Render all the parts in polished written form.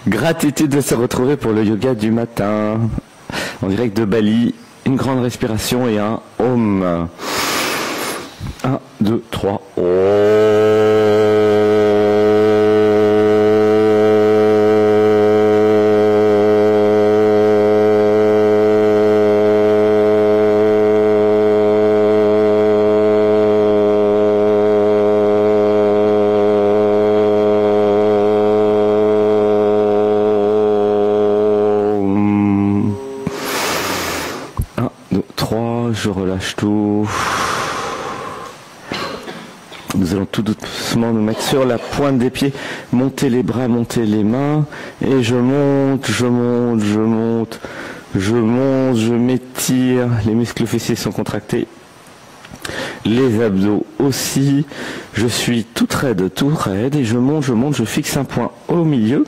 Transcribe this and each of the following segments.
Gratitude de se retrouver pour le yoga du matin. En direct de Bali, une grande respiration et un Om. 1, 2, 3. Je relâche tout. Nous allons tout doucement nous mettre sur la pointe des pieds, monter les bras, monter les mains, et je monte, je monte, je monte, je monte, je m'étire, les muscles fessiers sont contractés, les abdos aussi, je suis tout raide, et je monte, je fixe un point au milieu,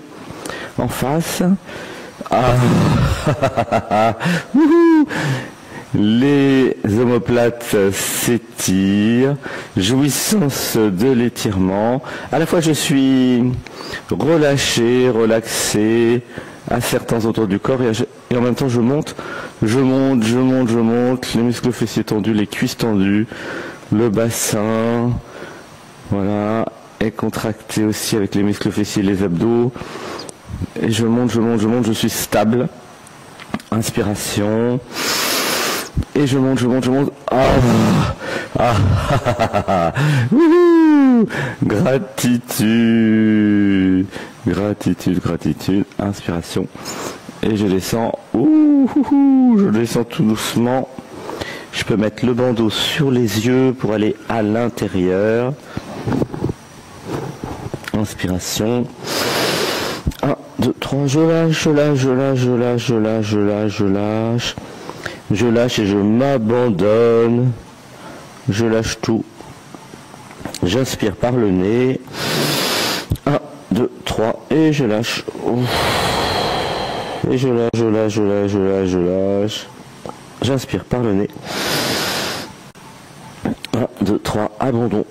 en face. Les omoplates s'étirent, jouissance de l'étirement. À la fois je suis relâché, relaxé à certains endroits du corps et en même temps je monte, les muscles fessiers tendus, les cuisses tendues, le bassin, voilà, est contracté aussi avec les muscles fessiers, les abdos. Et je monte, je suis stable. Inspiration. Et je monte. Gratitude. Inspiration. Et je descends. Je descends tout doucement. Je peux mettre le bandeau sur les yeux pour aller à l'intérieur. Inspiration. 1, 2, 3. Je lâche et je m'abandonne. Je lâche tout. J'inspire par le nez. 1, 2, 3. Et je lâche. Et je lâche. J'inspire par le nez. 1, 2, 3. Abandon.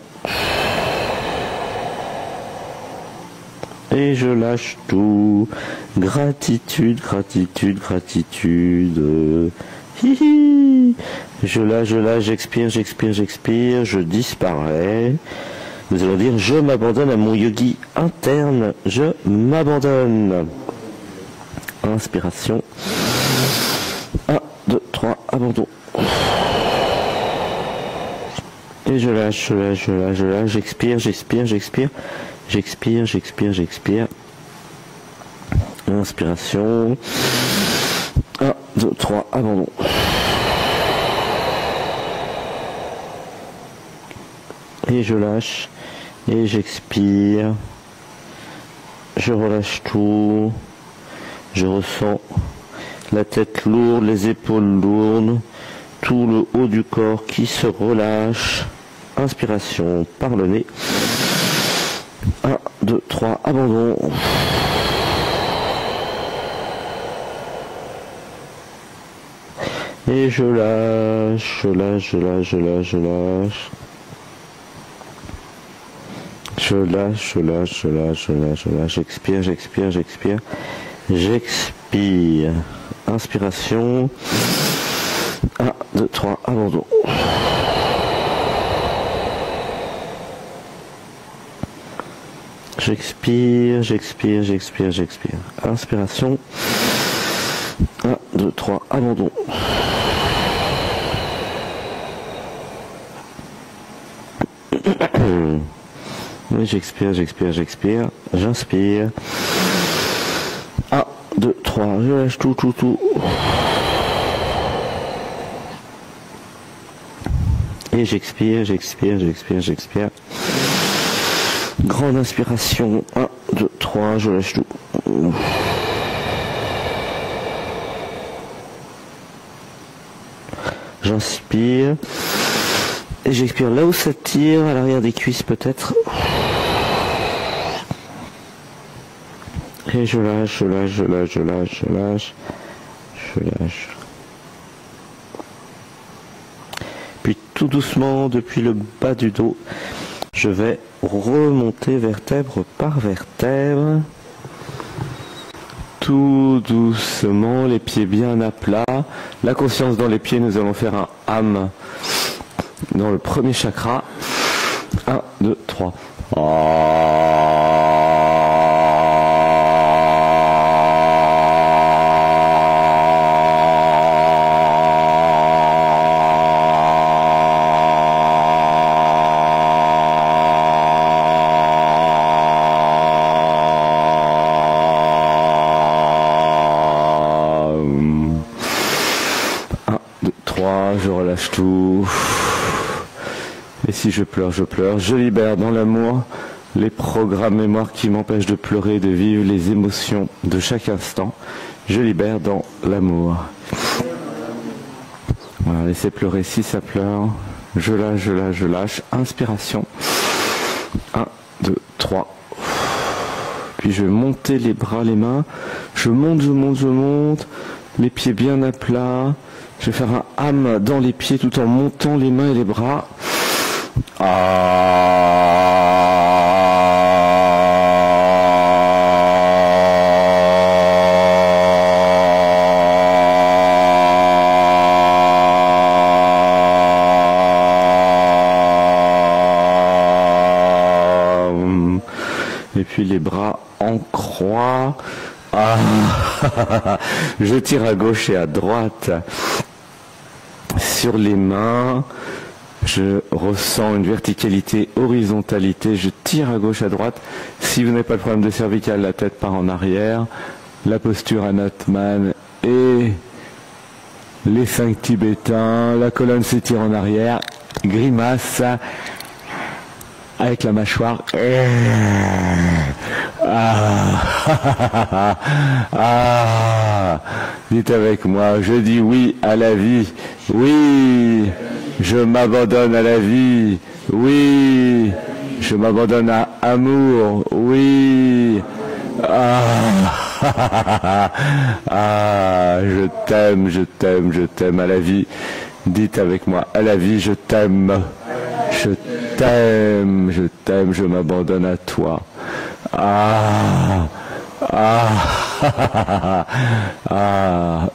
Et je lâche tout. Gratitude. Je lâche, j'expire, je disparais. Nous allons dire, je m'abandonne à mon yogi interne, je m'abandonne. Inspiration. 1, 2, 3, abandon. Et je lâche, j'expire. Inspiration. 1, 2, 3, abandon. Et je lâche. Et j'expire. Je relâche tout. Je ressens la tête lourde, les épaules lourdes, tout le haut du corps qui se relâche. Inspiration par le nez. 1, 2, 3, abandon. Et je lâche. J'expire. Inspiration. 1, 2, 3, abandon. J'expire. Inspiration. 1, 2, 3, abandon. Oui, j'expire. J'inspire. 1, 2, 3, je lâche tout. Et j'expire. Grande inspiration. 1, 2, 3, je lâche tout. J'inspire. Et j'expire là où ça tire, à l'arrière des cuisses peut-être. Et je lâche. Puis tout doucement, depuis le bas du dos, je vais remonter vertèbre par vertèbre. tout doucement, les pieds bien à plat. La conscience dans les pieds, nous allons faire un âme dans le premier chakra. 1, 2, 3. Je relâche tout. Et si je pleure, je pleure. Je libère dans l'amour les programmes mémoires qui m'empêchent de pleurer, de vivre les émotions de chaque instant. Je libère dans l'amour. Voilà, laissez pleurer si ça pleure. Je lâche, je lâche, je lâche. Inspiration. 1, 2, 3. Puis je vais monter les bras, les mains. Je monte, je monte, je monte. Les pieds bien à plat. Je vais faire un âme dans les pieds tout en montant les mains et les bras. Et puis les bras en croix. Je tire à gauche et à droite sur les mains. Je ressens une verticalité, horizontalité. Je tire à gauche, à droite. Si vous n'avez pas de problème de cervicale, la tête part en arrière. La posture Anatman et les 5 tibétains. La colonne s'étire en arrière. Grimace avec la mâchoire. Dites avec moi, je dis oui à la vie. Oui, je m'abandonne à la vie. Oui, je m'abandonne à amour. Oui. Je t'aime, je t'aime, je t'aime à la vie. Dites avec moi, à la vie, je t'aime. Je t'aime, je t'aime, je m'abandonne à toi.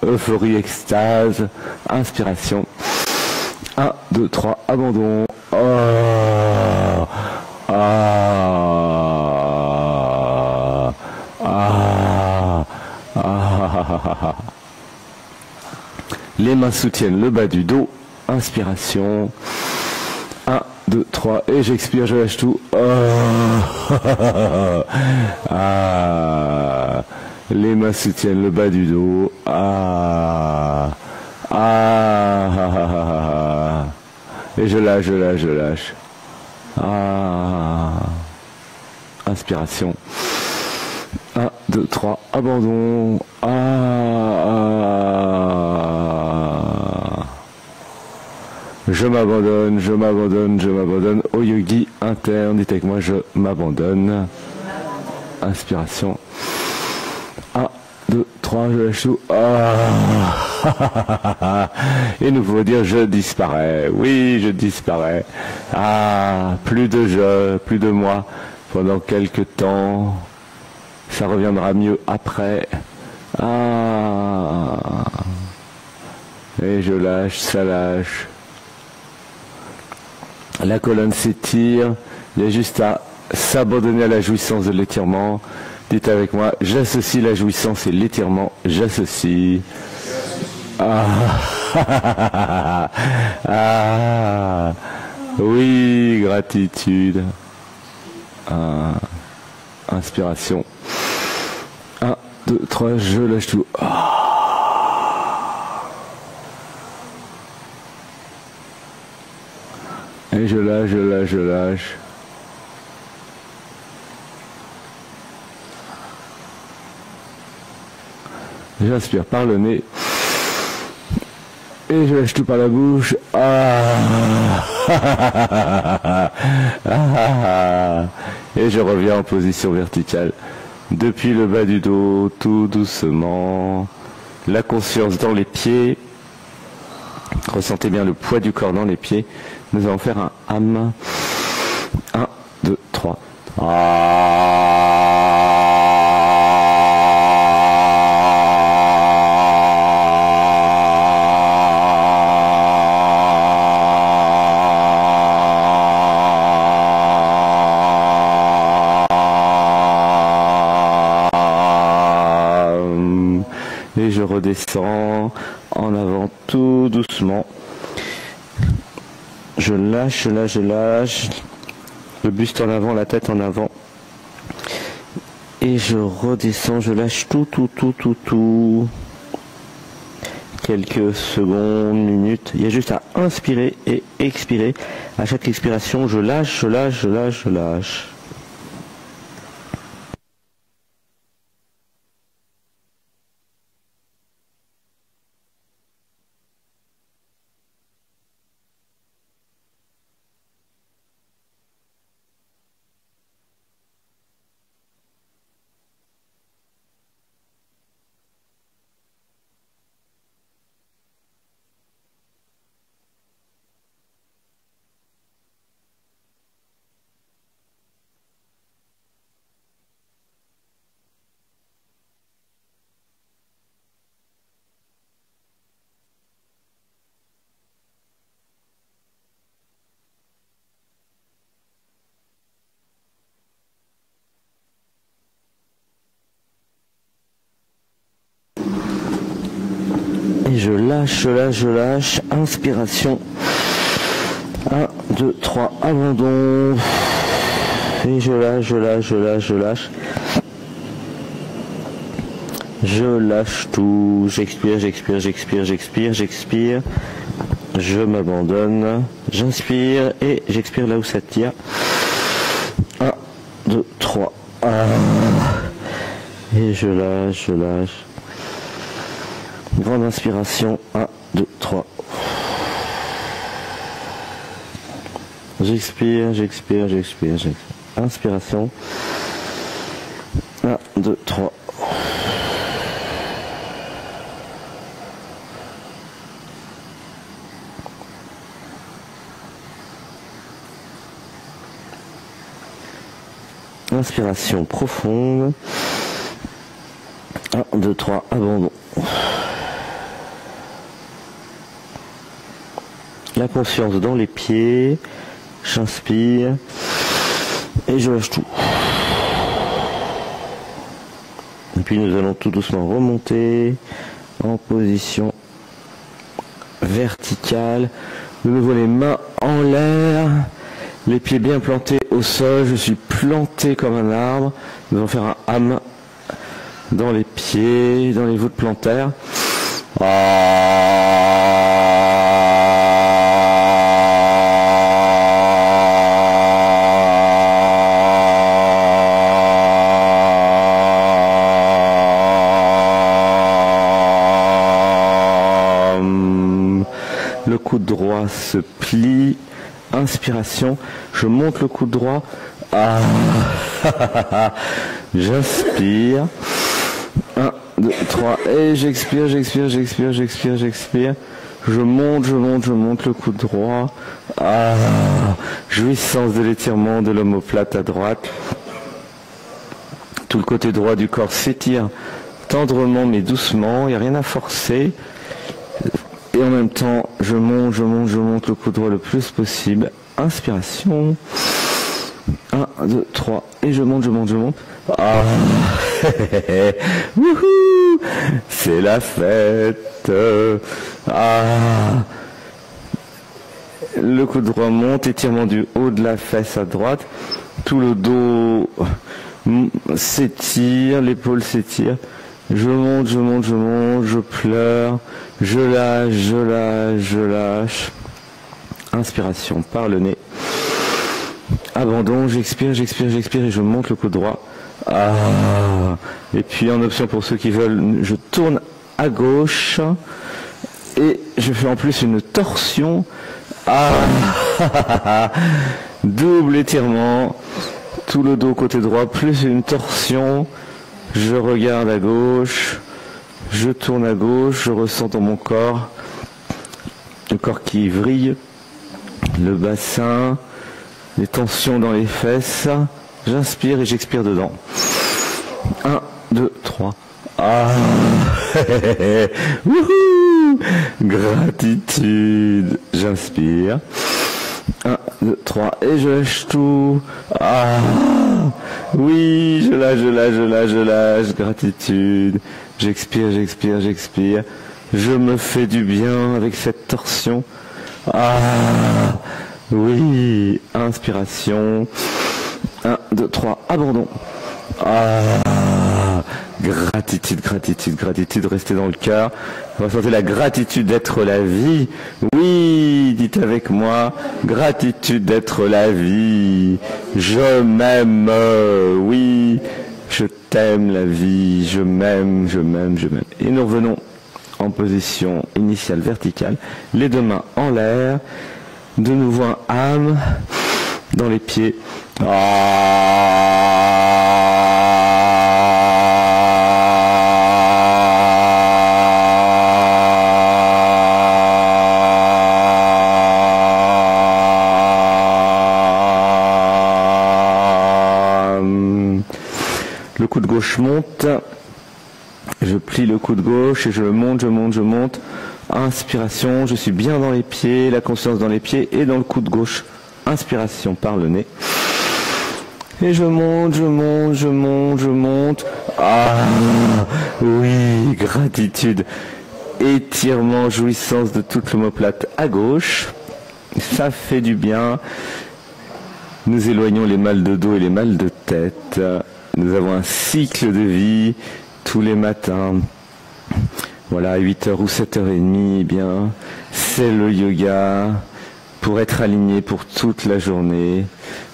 Euphorie, extase, inspiration. 1, 2, 3, abandon. Les mains soutiennent le bas du dos. Inspiration. 1, 2, 3, et j'expire, je lâche tout. Les mains soutiennent le bas du dos. Et je lâche, je lâche, je lâche. Inspiration. 1, 2, 3, abandon. Je m'abandonne, je m'abandonne, je m'abandonne au yogi interne. Dites avec moi, je m'abandonne. Inspiration. 1, 2, 3, je lâche tout. Et nous pouvons dire, je disparais. Oui, je disparais. Plus de je, plus de moi. Pendant quelques temps. Ça reviendra mieux après. Et je lâche, ça lâche. La colonne s'étire, il y a juste à s'abandonner à la jouissance de l'étirement. Dites avec moi, j'associe la jouissance et l'étirement, j'associe. Oui, gratitude. Inspiration. 1, 2, 3, je lâche tout. Et je lâche, je lâche, je lâche. J'inspire par le nez. Et je lâche tout par la bouche. Et je reviens en position verticale. Depuis le bas du dos, tout doucement. La conscience dans les pieds. Ressentez bien le poids du corps dans les pieds. Nous allons faire un âme. 1, 2, 3. et je redescends en avant tout doucement. Je lâche, je lâche, je lâche. Le buste en avant, la tête en avant. Et je redescends, je lâche tout. Quelques secondes, minutes. Il y a juste à inspirer et expirer. À chaque expiration, je lâche, je lâche, je lâche, je lâche. Et je lâche, je lâche, je lâche. Inspiration. 1, 2, 3, abandon. Et je lâche, je lâche, je lâche, je lâche. Je lâche tout. J'expire, j'expire, j'expire, j'expire, j'expire. Je m'abandonne. J'inspire et j'expire là où ça tire. 1, 2, 3. Et je lâche, je lâche. Grande inspiration, 1, 2, 3. J'expire, j'expire, j'expire, j'expire. Inspiration. 1, 2, 3. Inspiration profonde. 1, 2, 3, abandon. La conscience dans les pieds, j'inspire et je lâche tout. Et puis nous allons tout doucement remonter en position verticale. De nouveau les mains en l'air, les pieds bien plantés au sol. Je suis planté comme un arbre. Nous allons faire un ham dans les pieds, dans les voûtes plantaires. Le coude droit se plie. Inspiration. Je monte le coude droit. J'inspire. 1, 2, 3. Et j'expire, j'expire, j'expire, j'expire, j'expire. Je monte, je monte, je monte le coude droit. Jouissance de l'étirement de l'omoplate à droite. Tout le côté droit du corps s'étire tendrement mais doucement. Il n'y a rien à forcer. Et en même temps, je monte, je monte, je monte le coude droit le plus possible. Inspiration. 1, 2, 3. Et je monte, je monte, je monte. Wouhou, c'est la fête. Le coude droit monte, étirement du haut de la fesse à droite. Tout le dos s'étire, l'épaule s'étire. Je monte, je monte, je monte, je pleure, je lâche, je lâche, je lâche. Inspiration par le nez. Abandon, j'expire, j'expire, j'expire et je monte le coude droit. Et puis en option pour ceux qui veulent, je tourne à gauche et je fais en plus une torsion. Double étirement, tout le dos côté droit plus une torsion. Je regarde à gauche, je tourne à gauche, je ressens dans mon corps, le corps qui vrille, le bassin, les tensions dans les fesses. J'inspire et j'expire dedans. 1, 2, 3. Wouhou, gratitude. J'inspire. 1, 2, 3. Et je lâche tout. Oui, je lâche, je lâche, je lâche, je lâche. Gratitude. J'expire, j'expire, j'expire. Je me fais du bien avec cette torsion. Ah, oui, inspiration. 1, 2, 3, abandon. Ah, gratitude, gratitude, gratitude, restez dans le cœur. Ressentez la gratitude d'être la vie. Oui, dites avec moi, gratitude d'être la vie. Je m'aime, oui, je t'aime la vie, je m'aime, je m'aime, je m'aime. Et nous revenons en position initiale verticale, les deux mains en l'air, de nouveau un âme dans les pieds. Le coude gauche monte, je plie le coude gauche et je monte, je monte, je monte. Inspiration, je suis bien dans les pieds, la conscience dans les pieds et dans le coude gauche. Inspiration par le nez. Et je monte, je monte, je monte, je monte. Ah, oui, gratitude. Étirement, jouissance de toute l'omoplate à gauche. Ça fait du bien. Nous éloignons les mal de dos et les mal de tête. Nous avons un cycle de vie tous les matins. Voilà, 8h ou 7h30, eh bien, c'est le yoga pour être aligné pour toute la journée.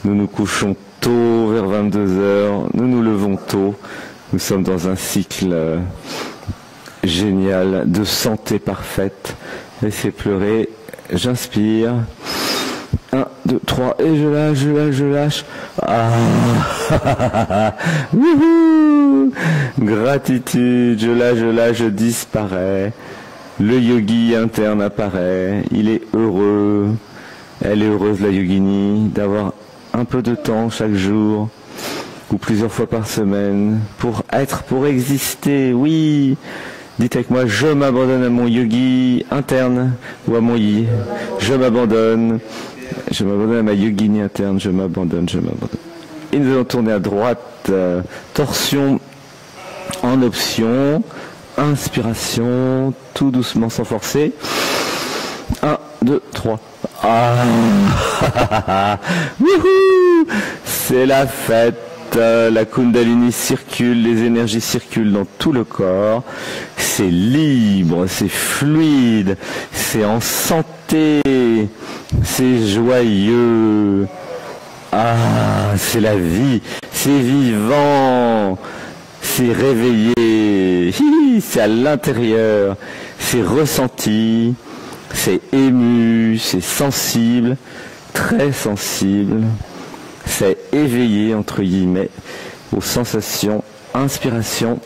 Nous nous couchons tôt, vers 22h, nous nous levons tôt. Nous sommes dans un cycle génial de santé parfaite. Laissez pleurer, j'inspire. 1, 2, 3, et je lâche, je lâche, je lâche. Ah, wouhou, gratitude, je lâche, je disparais. Le yogi interne apparaît, il est heureux. Elle est heureuse, la yogini, d'avoir un peu de temps chaque jour ou plusieurs fois par semaine pour être, pour exister. Oui, dites avec moi, je m'abandonne à mon yogi interne ou à mon yi. Je m'abandonne à ma yogini interne, je m'abandonne, je m'abandonne. Et nous allons tourner à droite, torsion en option, inspiration, tout doucement sans forcer. 1, 2, 3. Ah, wouhou, c'est la fête, la Kundalini circule, les énergies circulent dans tout le corps, c'est libre, c'est fluide, c'est en santé, c'est joyeux, ah, c'est la vie, c'est vivant, c'est réveillé, c'est à l'intérieur, c'est ressenti. C'est ému, c'est sensible, très sensible, c'est éveillé, entre guillemets, aux sensations. Inspiration.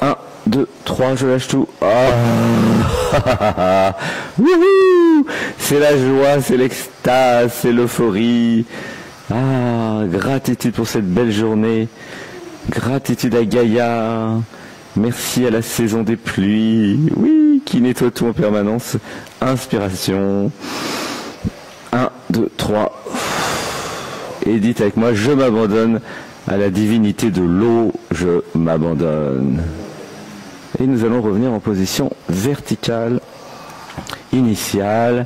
1, 2, 3, je lâche tout. Ah, wouhou, c'est la joie, c'est l'extase, c'est l'euphorie. Ah, gratitude pour cette belle journée. Gratitude à Gaïa. Merci à la saison des pluies. Oui, qui nettoie tout en permanence. Inspiration. 1, 2, 3. Et dites avec moi, je m'abandonne à la divinité de l'eau. Je m'abandonne. Et nous allons revenir en position verticale, initiale.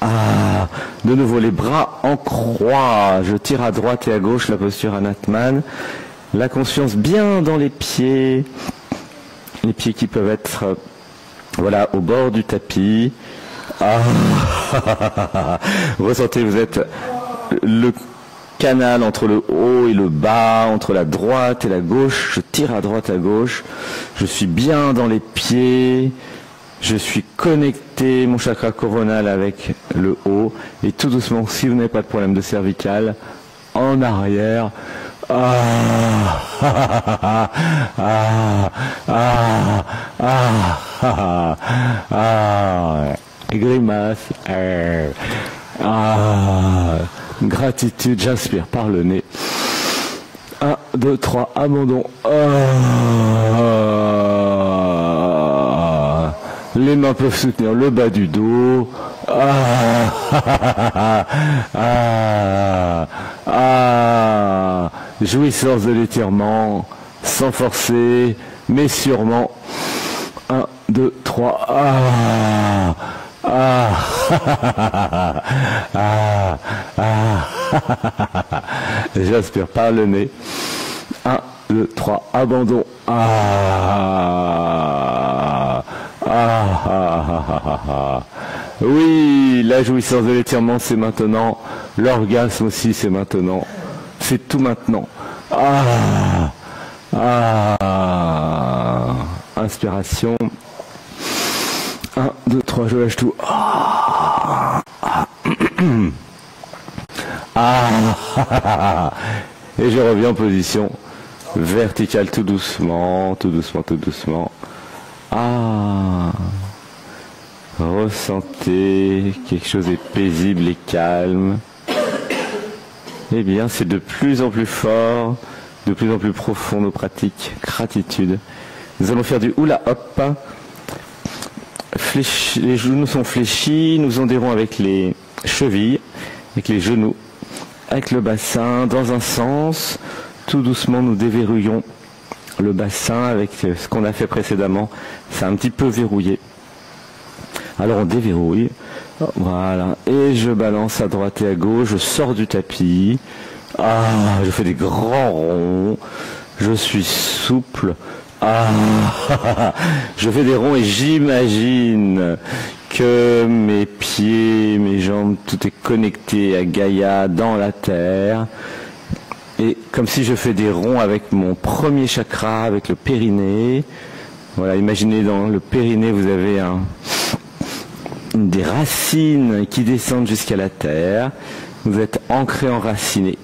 Ah, de nouveau les bras en croix. Je tire à droite et à gauche, la posture Anatman. La conscience bien dans les pieds. Les pieds qui peuvent être, voilà, au bord du tapis. Ah, ressentez, vous êtes le canal entre le haut et le bas, entre la droite et la gauche. Je tire à droite, à gauche. Je suis bien dans les pieds. Je suis connecté, mon chakra coronal avec le haut. Et tout doucement, si vous n'avez pas de problème de cervical, en arrière. Ah, ah, ah, ah, ah, ah, ah, grimace, ah, gratitude, j'inspire par le nez. 1, 2, 3, abandon. Ah, les mains peuvent soutenir le bas du dos. Ah, ah, ah, ah, jouissance de l'étirement, sans forcer, mais sûrement. 1, 2, 3. Ah, ah, ah, ah. J'aspire par le nez. 1, 2, 3. Abandon. Ah, ah, ah, ah, ah, ah. Oui, la jouissance de l'étirement, c'est maintenant. L'orgasme aussi, c'est maintenant. C'est tout maintenant. Ah, ah. Inspiration. 1, 2, 3, je lâche tout. Ah, ah. Ah. Et je reviens en position verticale tout doucement, tout doucement, tout doucement. Ah. Ressentez quelque chose est paisible et calme. Eh bien, c'est de plus en plus fort, de plus en plus profond nos pratiques. Gratitude. Nous allons faire du hula hop. Les genoux sont fléchis, nous ondirons avec les chevilles, avec les genoux, avec le bassin dans un sens. Tout doucement, nous déverrouillons le bassin avec ce qu'on a fait précédemment. C'est un petit peu verrouillé. Alors on déverrouille. Voilà. Et je balance à droite et à gauche. Je sors du tapis. Ah, je fais des grands ronds. Je suis souple. Ah, je fais des ronds et j'imagine que mes pieds, mes jambes, tout est connecté à Gaïa dans la terre. Et comme si je fais des ronds avec mon premier chakra, avec le périnée. Voilà, imaginez dans le périnée, vous avez des racines qui descendent jusqu'à la terre. Vous êtes ancré, enraciné.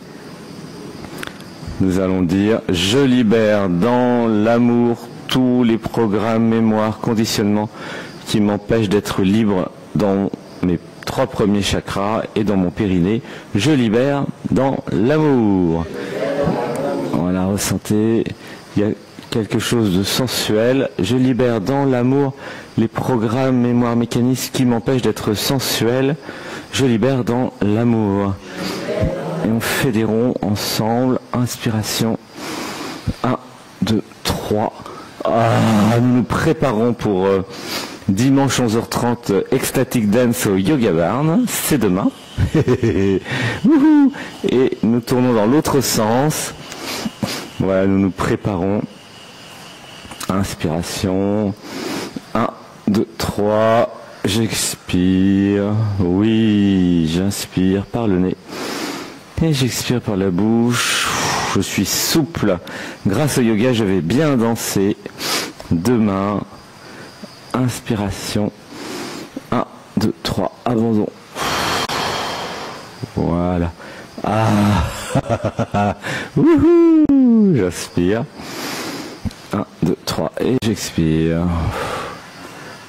Nous allons dire, je libère dans l'amour tous les programmes, mémoires, conditionnements qui m'empêchent d'être libre dans mes 3 premiers chakras et dans mon périnée. Je libère dans l'amour. Voilà, ressentez, il y a quelque chose de sensuel. Je libère dans l'amour les programmes, mémoires, mécanismes qui m'empêchent d'être sensuel. Je libère dans l'amour. Et on fait des ronds ensemble. Inspiration. 1, 2, 3. Ah, nous nous préparons pour dimanche 11h30 Ecstatic Dance au Yoga Barn. C'est demain. Et nous tournons dans l'autre sens. Voilà, nous nous préparons. Inspiration. 1, 2, 3. J'expire. Oui, j'inspire par le nez. Et j'expire par la bouche. Je suis souple. Grâce au yoga, je vais bien danser. Demain. Inspiration. 1, 2, 3. Abandon. Voilà. Ah. Wouhou. J'inspire. 1, 2, 3. Et j'expire.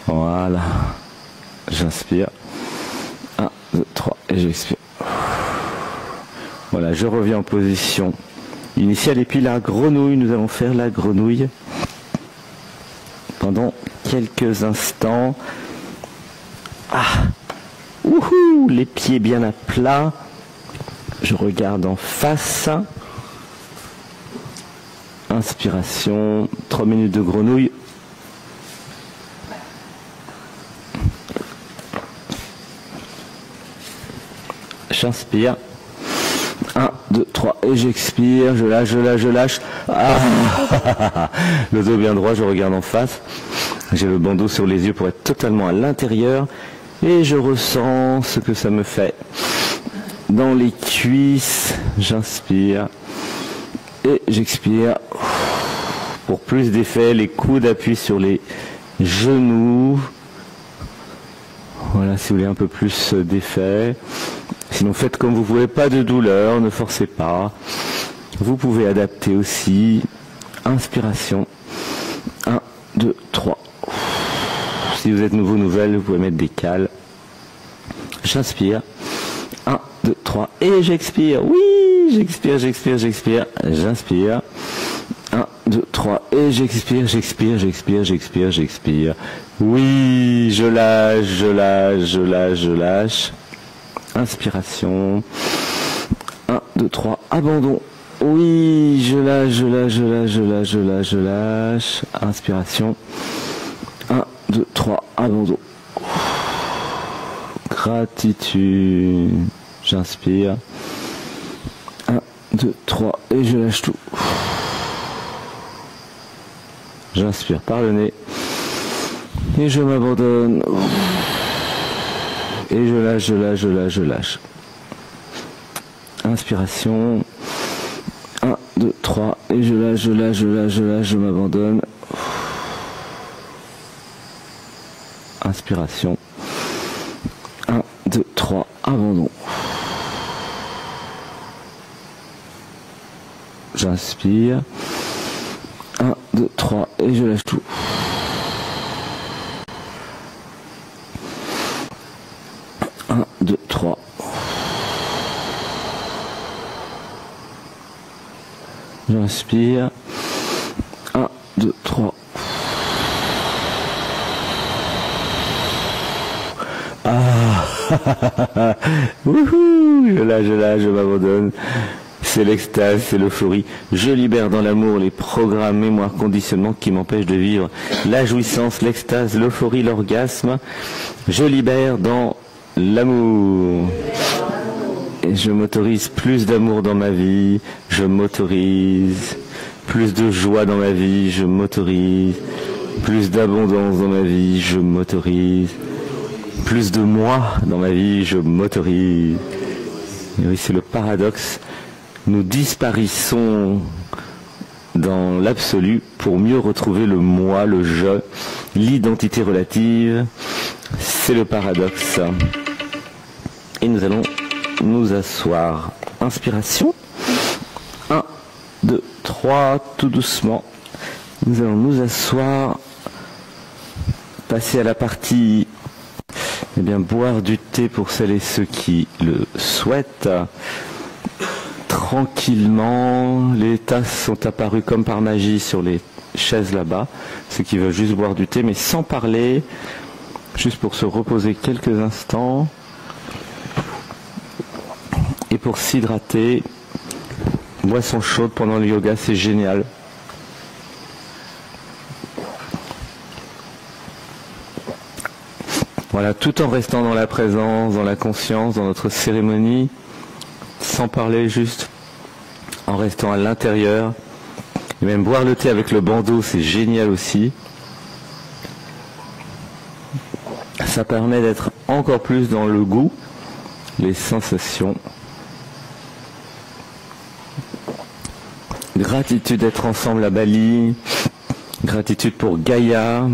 Voilà. J'inspire. 1, 2, 3. Et j'expire. Voilà, je reviens en position initiale. Et puis la grenouille, nous allons faire la grenouille pendant quelques instants. Ah, wouhou, les pieds bien à plat. Je regarde en face. Inspiration, 3 minutes de grenouille. J'inspire. 1, 2, 3, et j'expire, je lâche, je lâche, je lâche. Ah. Le dos bien droit, je regarde en face. J'ai le bandeau sur les yeux pour être totalement à l'intérieur. Et je ressens ce que ça me fait. Dans les cuisses, j'inspire. Et j'expire. Pour plus d'effet, les coudes appuient sur les genoux. Voilà, si vous voulez un peu plus d'effet. Sinon, faites comme vous voulez, pas de douleur, ne forcez pas. Vous pouvez adapter aussi. Inspiration. 1, 2, 3. Si vous êtes nouveau, nouvelle, vous pouvez mettre des cales. J'inspire. 1, 2, 3. Et j'expire. Oui, j'expire, j'expire, j'expire. J'inspire. 1, 2, 3. Et j'expire, j'expire, j'expire, j'expire, j'expire. Oui, je lâche, je lâche, je lâche, je lâche. Inspiration. 1, 2, 3. Abandon. Oui, je lâche, je lâche, je lâche, je lâche, je lâche, je lâche. Inspiration. 1, 2, 3, abandon. Gratitude. J'inspire. 1, 2, 3, et je lâche tout. J'inspire par le nez. Et je m'abandonne. Et je lâche, je lâche, je lâche, je lâche. Inspiration. 1, 2, 3, et je lâche, je lâche, je lâche, je lâche, je m'abandonne. Inspiration. 1, 2, 3, abandon. J'inspire. 1, 2, 3, et je lâche tout. Un, 2, 3. J'inspire. 1, 2, 3. Ah wouhou, je lâche, je m'abandonne. C'est l'extase, c'est l'euphorie. Je libère dans l'amour les programmes, mémoires, conditionnements qui m'empêchent de vivre la jouissance, l'extase, l'euphorie, l'orgasme. Je libère dans l'amour. Et je m'autorise plus d'amour dans ma vie. Je m'autorise plus de joie dans ma vie. Je m'autorise plus d'abondance dans ma vie. Je m'autorise plus de moi dans ma vie. Je m'autorise. Et oui, c'est le paradoxe. Nous disparaissons dans l'absolu pour mieux retrouver le moi, le je, l'identité relative. C'est le paradoxe. Et nous allons nous asseoir. Inspiration. 1, 2, 3, tout doucement. Nous allons nous asseoir. Passer à la partie, eh bien, boire du thé pour celles et ceux qui le souhaitent. Tranquillement, les tasses sont apparues comme par magie sur les chaises là-bas. Ceux qui veulent juste boire du thé, mais sans parler, juste pour se reposer quelques instants. Et pour s'hydrater, boisson chaude pendant le yoga, c'est génial. Voilà, tout en restant dans la présence, dans la conscience, dans notre cérémonie, sans parler, juste en restant à l'intérieur. Et même boire le thé avec le bandeau, c'est génial aussi. Ça permet d'être encore plus dans le goût, les sensations. Gratitude d'être ensemble à Bali. Gratitude pour Gaïa.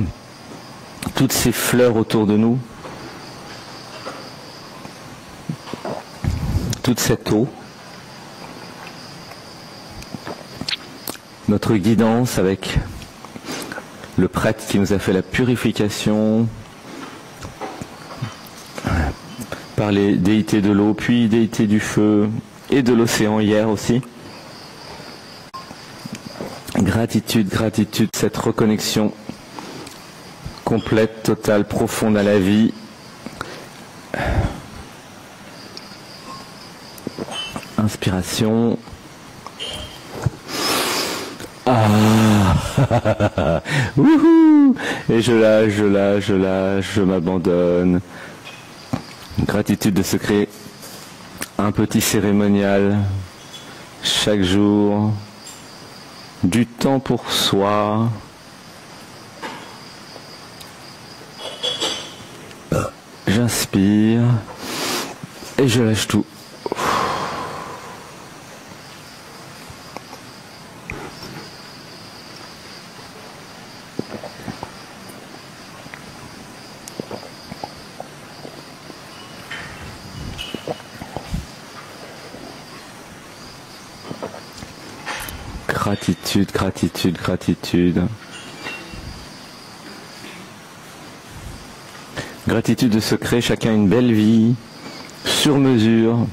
Toutes ces fleurs autour de nous. Toute cette eau. Notre guidance avec le prêtre qui nous a fait la purification par les déités de l'eau, puis déités du feu et de l'océan hier aussi. Gratitude, gratitude, cette reconnexion complète, totale, profonde à la vie. Inspiration. Ah wouhou. Et je lâche, je lâche, je lâche, je m'abandonne. Gratitude de se créer un petit cérémonial chaque jour. Du temps pour soi. J'inspire et je lâche tout. Gratitude, gratitude, gratitude. Gratitude de se créer chacun une belle vie, sur mesure,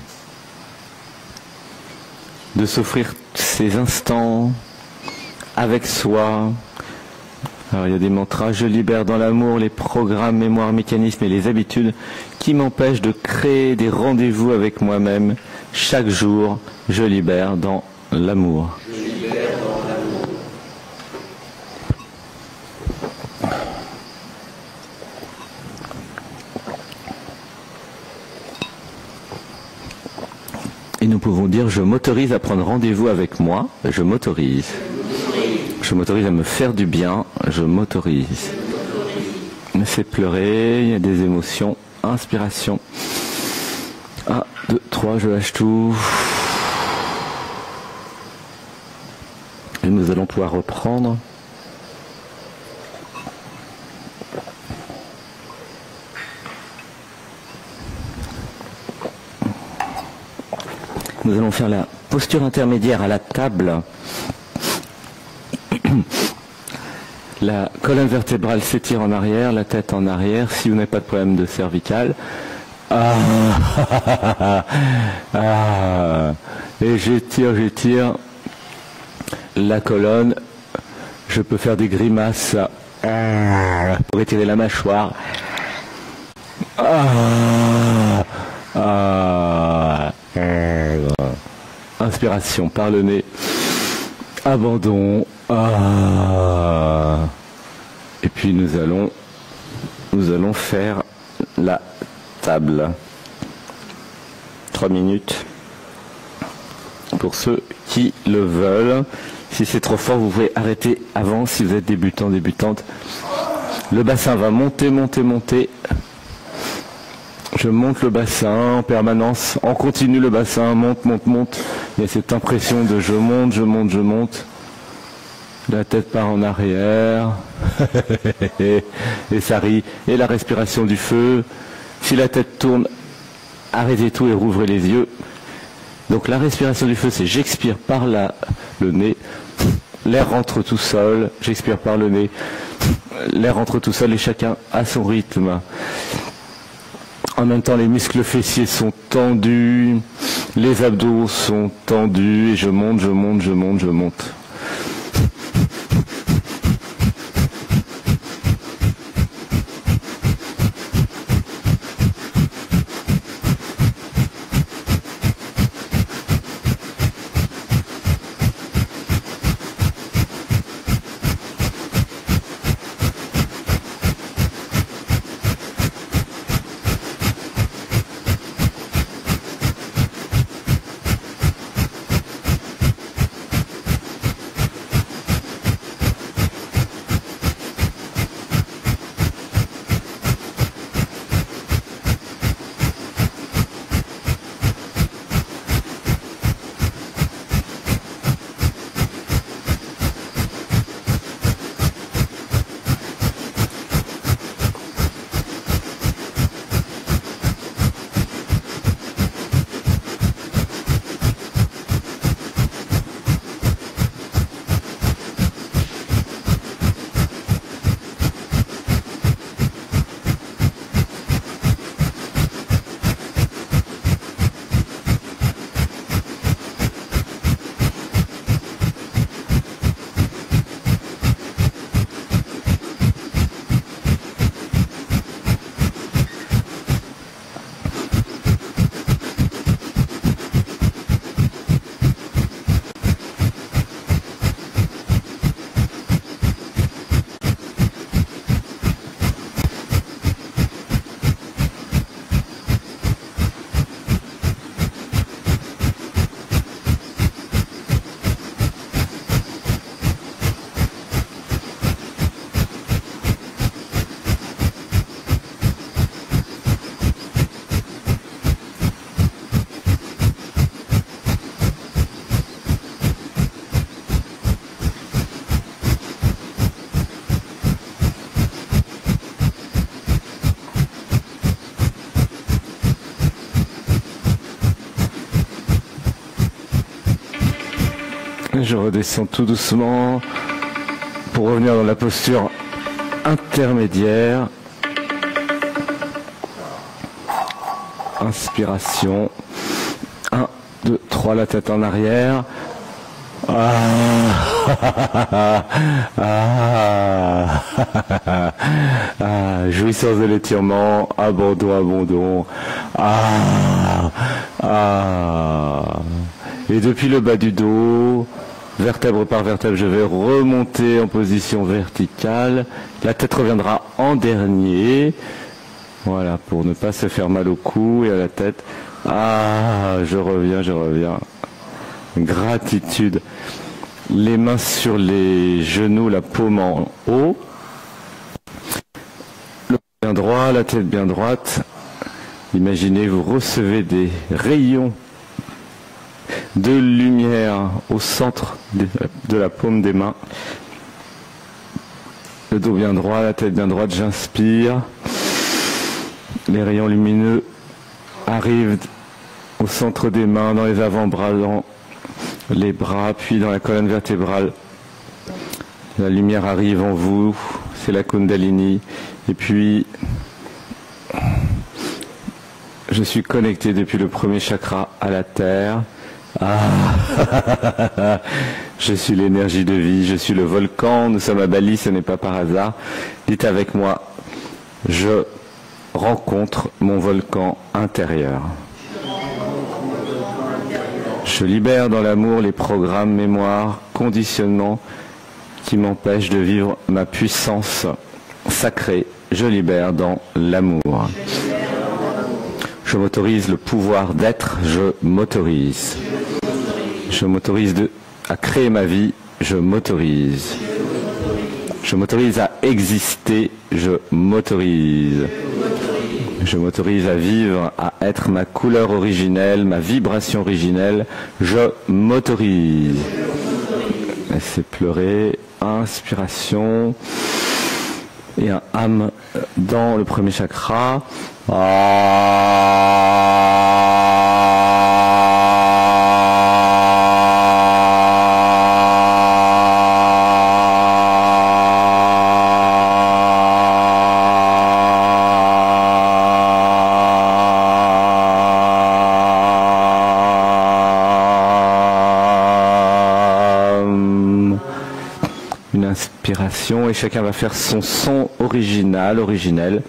de s'offrir ces instants avec soi. Alors il y a des mantras, je libère dans l'amour les programmes, mémoires, mécanismes et les habitudes qui m'empêchent de créer des rendez-vous avec moi-même. Chaque jour, je libère dans l'amour. Et nous pouvons dire, je m'autorise à prendre rendez-vous avec moi, je m'autorise. Je m'autorise à me faire du bien, je m'autorise. Me fait pleurer, il y a des émotions, inspiration. 1, 2, 3, je lâche tout. Et nous allons pouvoir reprendre. Nous allons faire la posture intermédiaire à la table. La colonne vertébrale s'étire en arrière, la tête en arrière, si vous n'avez pas de problème de cervical. Et j'étire la colonne. Je peux faire des grimaces pour étirer la mâchoire. Inspiration par le nez. Abandon. Et puis nous allons faire la table. 3 minutes pour ceux qui le veulent. Si c'est trop fort, vous pouvez arrêter avant si vous êtes débutant, débutante. Le bassin va monter, monter, monter. Je monte le bassin en permanence. On continue le bassin, monte, monte, monte. Il y a cette impression de je monte, je monte, je monte. La tête part en arrière. Et ça rit. Et la respiration du feu. Si la tête tourne, arrêtez tout et rouvrez les yeux. Donc la respiration du feu, c'est j'expire par le nez. L'air rentre tout seul. J'expire par le nez. L'air rentre tout seul et chacun a son rythme. En même temps, les muscles fessiers sont tendus, les abdos sont tendus, et je monte, je monte, je monte, je monte. Je redescends tout doucement pour revenir dans la posture intermédiaire. Inspiration. 1, 2, 3, la tête en arrière. Jouissance de l'étirement, abandon, abandon. Et depuis le bas du dos, vertèbre par vertèbre, je vais remonter en position verticale. La tête reviendra en dernier. Voilà, pour ne pas se faire mal au cou et à la tête. Ah, je reviens, je reviens. Gratitude. Les mains sur les genoux, la paume en haut. Le bien droit, la tête bien droite. Imaginez, vous recevez des rayons de lumière au centre de la paume des mains. Le dos bien droit, la tête bien droite, j'inspire. Les rayons lumineux arrivent au centre des mains, dans les avant-bras, dans les bras, puis dans la colonne vertébrale. La lumière arrive en vous, c'est la Kundalini. Et puis, je suis connecté depuis le premier chakra à la terre. Ah, je suis l'énergie de vie, je suis le volcan, nous sommes à Bali, ce n'est pas par hasard. Dites avec moi, je rencontre mon volcan intérieur. Je libère dans l'amour les programmes, mémoires, conditionnements qui m'empêchent de vivre ma puissance sacrée. Je libère dans l'amour. Je m'autorise le pouvoir d'être, je m'autorise. Je m'autorise à créer ma vie, je m'autorise. Je m'autorise à exister, je m'autorise. Je m'autorise à vivre, à être ma couleur originelle, ma vibration originelle, je m'autorise. Laissez pleurer, inspiration et un âme dans le premier chakra. Une inspiration et chacun va faire son son originel.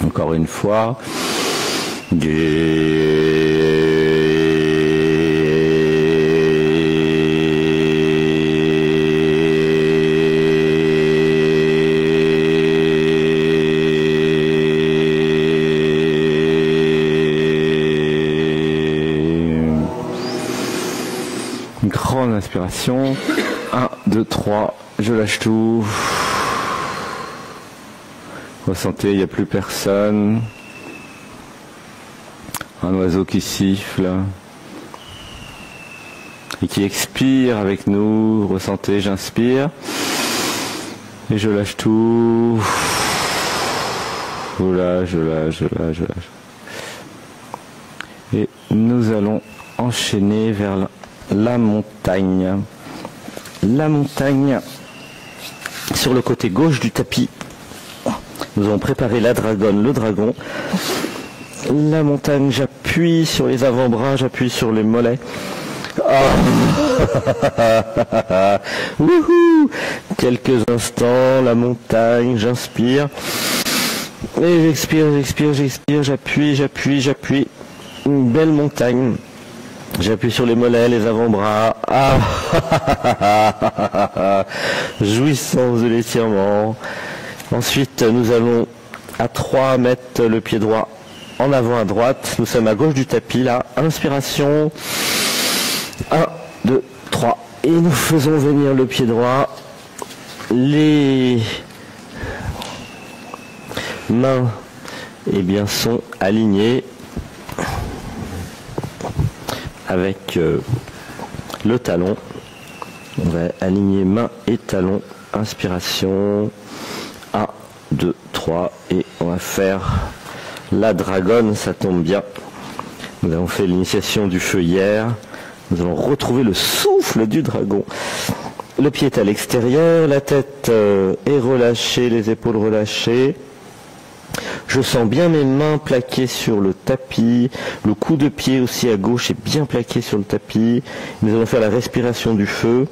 Encore une fois. Une grande inspiration. 1, 2, 3, je lâche tout. Ressentez, il n'y a plus personne. Un oiseau qui siffle et qui expire avec nous. Ressentez, j'inspire et je lâche tout. Je lâche. Et nous allons enchaîner vers la montagne. La montagne sur le côté gauche du tapis. Nous avons préparé la dragonne, le dragon. La montagne, j'appuie sur les avant-bras, j'appuie sur les mollets. Wouhou! Quelques instants, la montagne, j'inspire. Et j'expire, j'appuie. Une belle montagne. J'appuie sur les mollets, les avant-bras. Jouissance de l'étirement. Ensuite, nous allons à 3 mettre le pied droit en avant à droite. Nous sommes à gauche du tapis là. Inspiration. 1, 2, 3. Et nous faisons venir le pied droit. Les mains sont alignées avec le talon. On va aligner mains et talons. Inspiration. 1, 2, 3. Et on va faire la dragonne, ça tombe bien. Nous avons fait l'initiation du feu hier. Nous allons retrouver le souffle du dragon. Le pied est à l'extérieur, la tête est relâchée, les épaules relâchées. Je sens bien mes mains plaquées sur le tapis, le coup de pied aussi à gauche est bien plaqué sur le tapis. Nous allons faire la respiration du feu.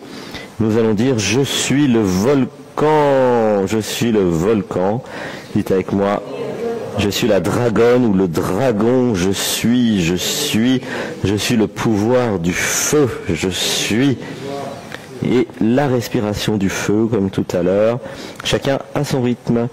Nous allons dire « Je suis le volcan, je suis le volcan ». Dites avec moi « Je suis la dragonne » ou « le dragon, je suis le pouvoir du feu, je suis ». Et la respiration du feu, comme tout à l'heure, chacun à son rythme.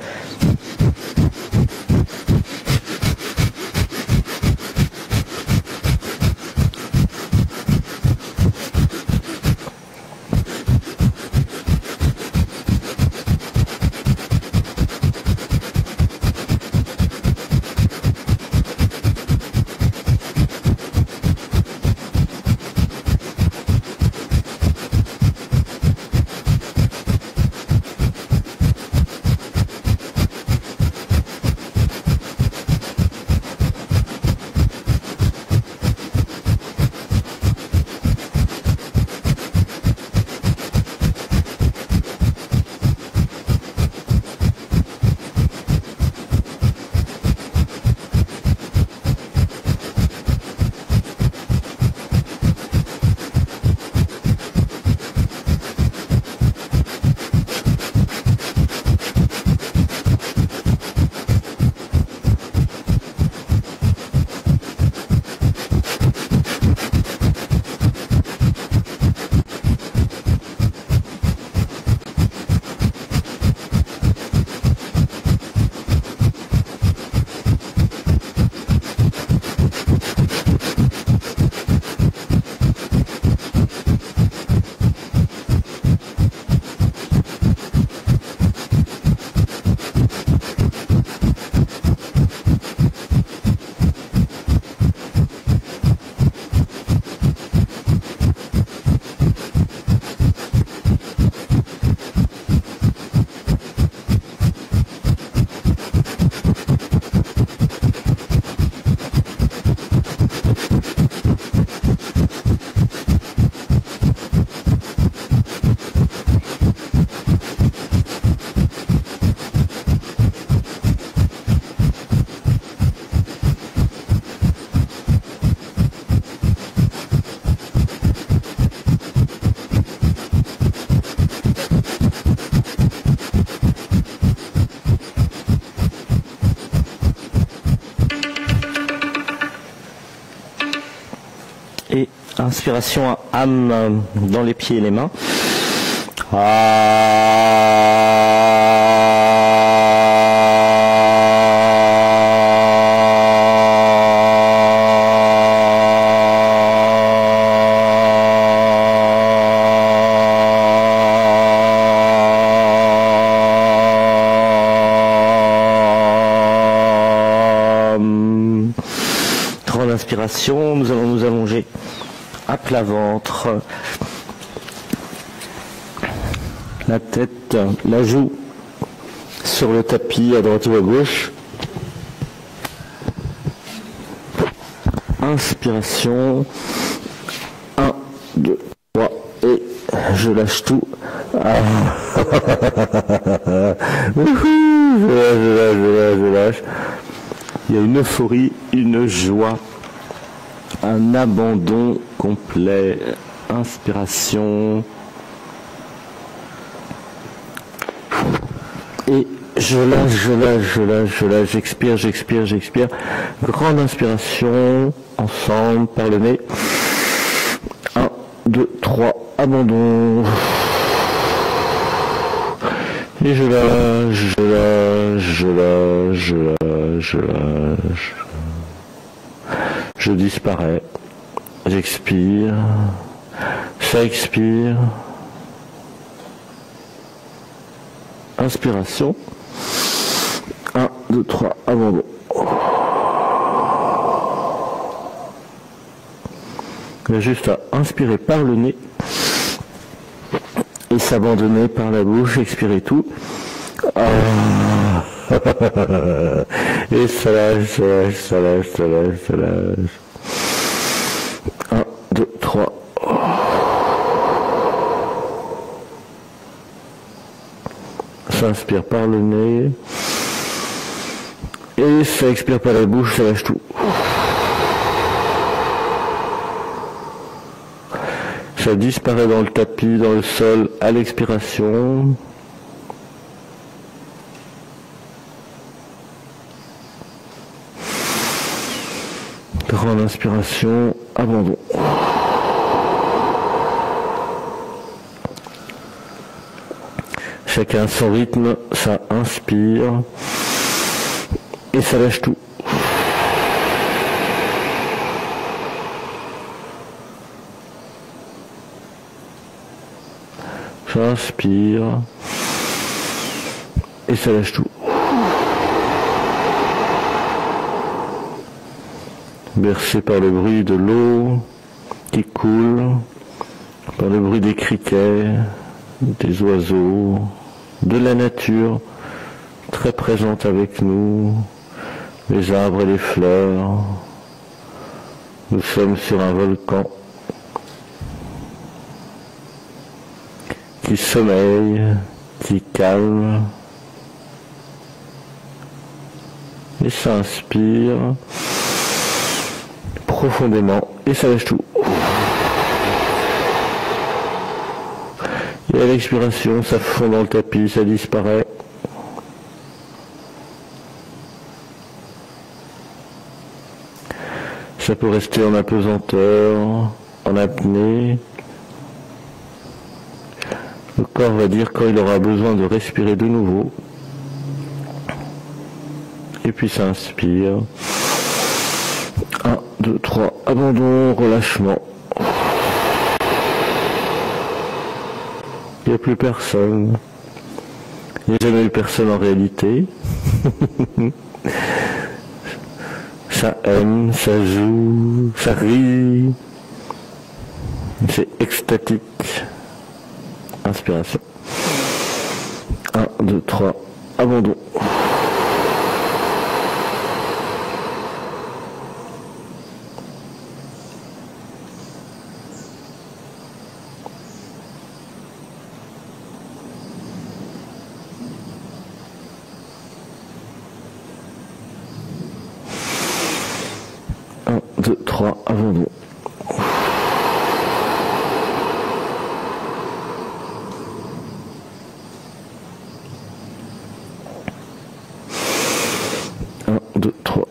Et inspiration à âme dans les pieds et les mains. Grande inspiration, nous allons nous allonger à plat ventre, la tête, la joue sur le tapis à droite ou à gauche. Inspiration, 1, 2, 3 et je lâche tout. Je lâche. Il y a une euphorie, une joie, un abandon complet. Inspiration. Et je lâche, j'expire. Grande inspiration, ensemble, par le nez. 1, 2, 3, abandon. Et je lâche. Je disparais. J'expire. Ça expire. Inspiration. 1, 2, 3, abandon. Il y a juste à inspirer par le nez et s'abandonner par la bouche, expirer tout. Et ça lâche. 1, 2, 3. J'inspire par le nez. Et ça expire par la bouche, ça lâche tout. Ça disparaît dans le tapis, dans le sol, à l'expiration. Grande inspiration, abandon. Chacun son rythme, ça inspire et ça lâche tout. J'inspire et ça lâche tout. Bercé par le bruit de l'eau qui coule, par le bruit des criquets, des oiseaux, de la nature très présente avec nous, les arbres et les fleurs. Nous sommes sur un volcan qui sommeille, qui calme et s'inspire profondément et ça lâche tout. Et à l'expiration, ça fond dans le tapis, ça disparaît. Ça peut rester en apesanteur, en apnée. Le corps va dire quand il aura besoin de respirer de nouveau. Et puis ça inspire. 1, 2, 3, abandon, relâchement. Il n'y a plus personne. Il n'y a jamais eu personne en réalité. Ça aime, ça joue, ça rit. C'est extatique. Inspiration. 1, 2, 3, abandon. Abandon. Un, deux, trois.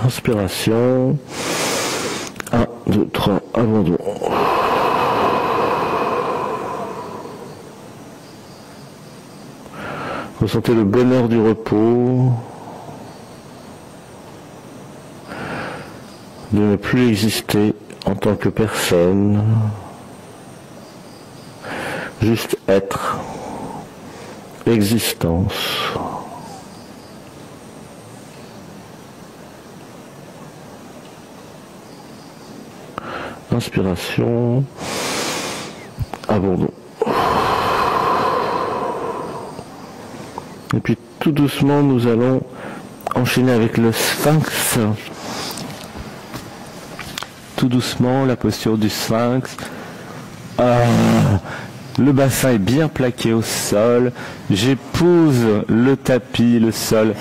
Inspiration. 1, 2, 3, abandon. Ressentez le bonheur du repos, de ne plus exister en tant que personne, juste être, existence. Inspiration, abandon. Et puis tout doucement, nous allons enchaîner avec le sphinx. Tout doucement, la posture du sphinx. Le bassin est bien plaqué au sol. J'épouse le tapis, le sol,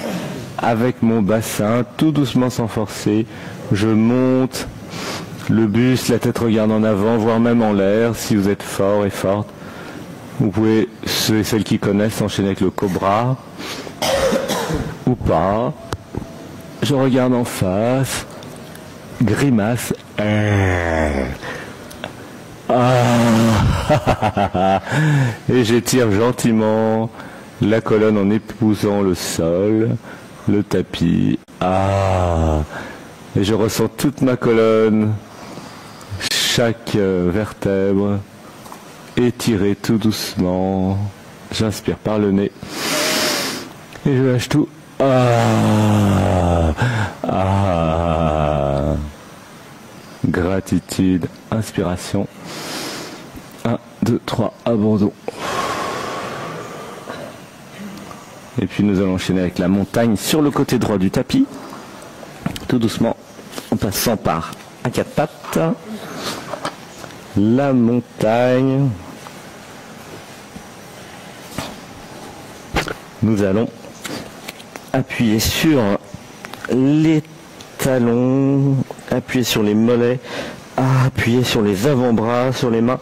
avec mon bassin, tout doucement sans forcer. Je monte. Le buste, la tête regarde en avant, voire même en l'air, si vous êtes fort et forte. Vous pouvez, ceux et celles qui connaissent, enchaîner avec le cobra, ou pas. Je regarde en face, grimace. Et j'étire gentiment la colonne en épousant le sol, le tapis. Et je ressens toute ma colonne, chaque vertèbre étirée tout doucement. J'inspire par le nez et je lâche tout. Gratitude, inspiration. 1, 2, 3, abandon. Et puis nous allons enchaîner avec la montagne sur le côté droit du tapis. Tout doucement, en passant par un 4 pattes. La montagne. Nous allons appuyer sur les talons, appuyer sur les mollets, appuyer sur les avant-bras, sur les mains.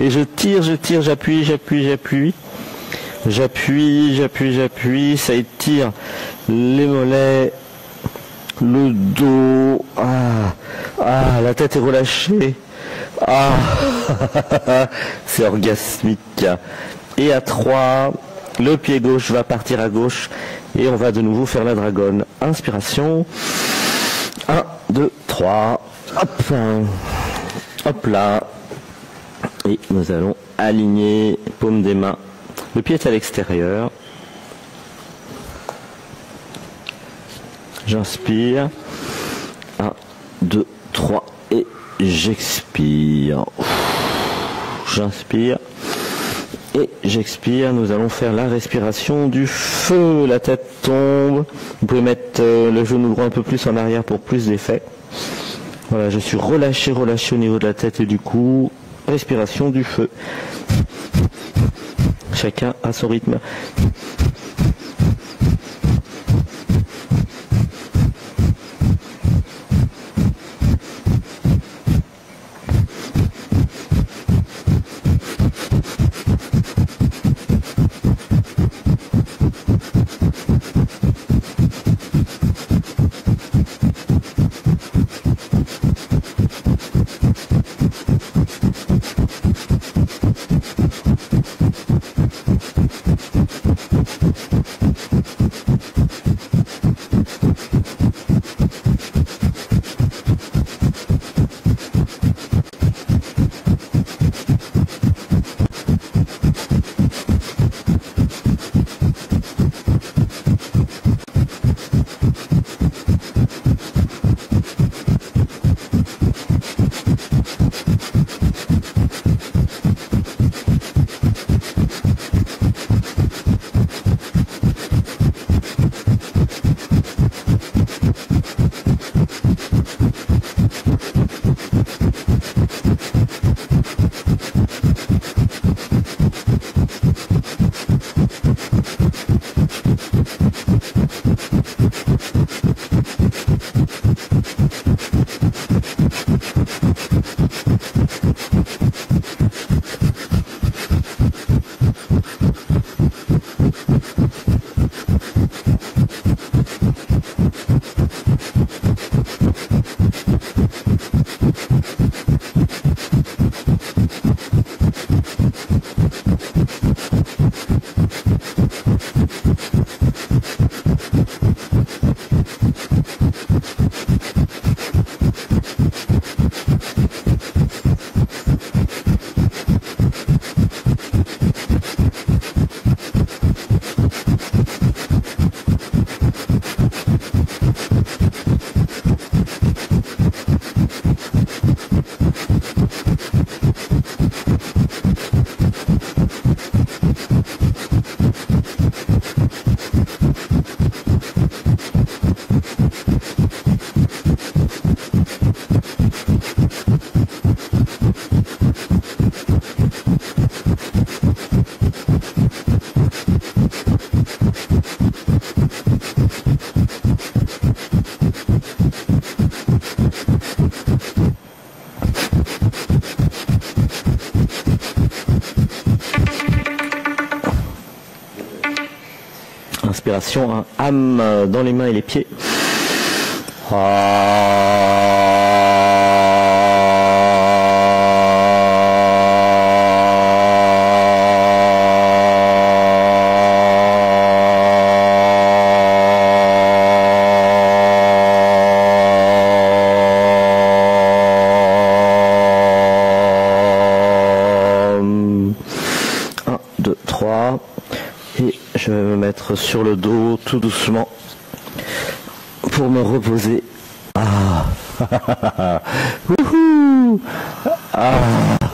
Et je tire, j'appuie. J'appuie, ça étire les mollets, le dos. La tête est relâchée. C'est orgasmique. Et à 3, le pied gauche va partir à gauche et on va de nouveau faire la dragonne. Inspiration. 1, 2, 3. Hop là. Et nous allons aligner paume des mains. Le pied est à l'extérieur. J'inspire. 1, 2, 3 et j'expire. J'inspire et j'expire. Nous allons faire la respiration du feu. La tête tombe. Vous pouvez mettre le genou droit un peu plus en arrière pour plus d'effet. Voilà, je suis relâché au niveau de la tête et du cou. Respiration du feu. Chacun à son rythme. Inspiration, âme dans les mains et les pieds. Je vais me mettre sur le dos tout doucement pour me reposer. Wouhou.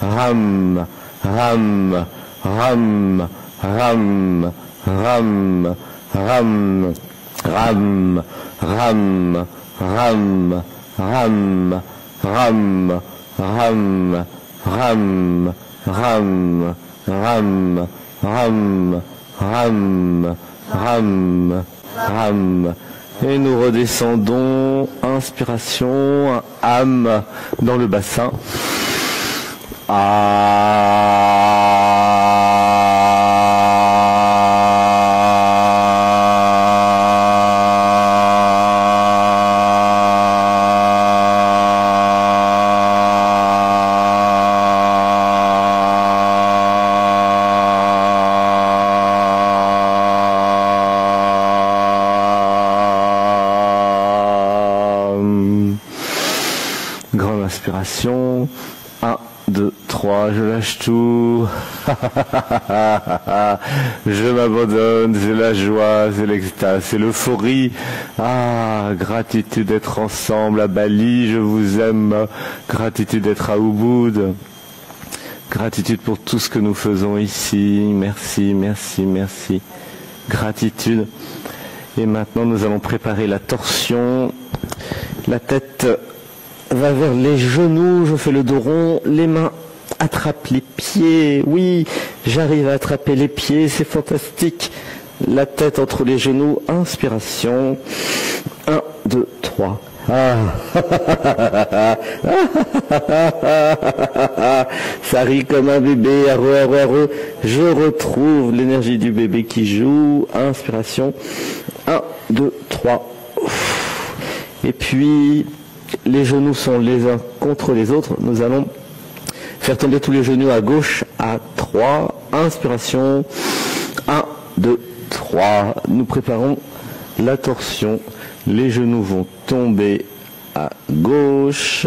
ram, ram, ram, ram, ram, ram, ram, ram, ram, ram, ram, ram, ram, ram, ram, ram, ram, ram, ram. Et nous redescendons, inspiration, âme dans le bassin. Grande inspiration. 1, 2, 3, je lâche tout. Je m'abandonne, c'est la joie, c'est l'extase, c'est l'euphorie. Ah, gratitude d'être ensemble à Bali, je vous aime. Gratitude d'être à Ubud. Gratitude pour tout ce que nous faisons ici. Merci, merci, merci. Gratitude. Et maintenant, nous allons préparer la torsion. La tête va vers les genoux, je fais le dos rond, les mains attrapent les pieds. Oui, j'arrive à attraper les pieds, c'est fantastique. La tête entre les genoux, inspiration. 1, 2, 3. Ah. Ça rit comme un bébé, heureux. Je retrouve l'énergie du bébé qui joue. Inspiration. 1, 2, 3. Et puis, les genoux sont les uns contre les autres. Nous allons faire tomber tous les genoux à gauche à 3. Inspiration. 1, 2, 3. Nous préparons la torsion. Les genoux vont tomber à gauche.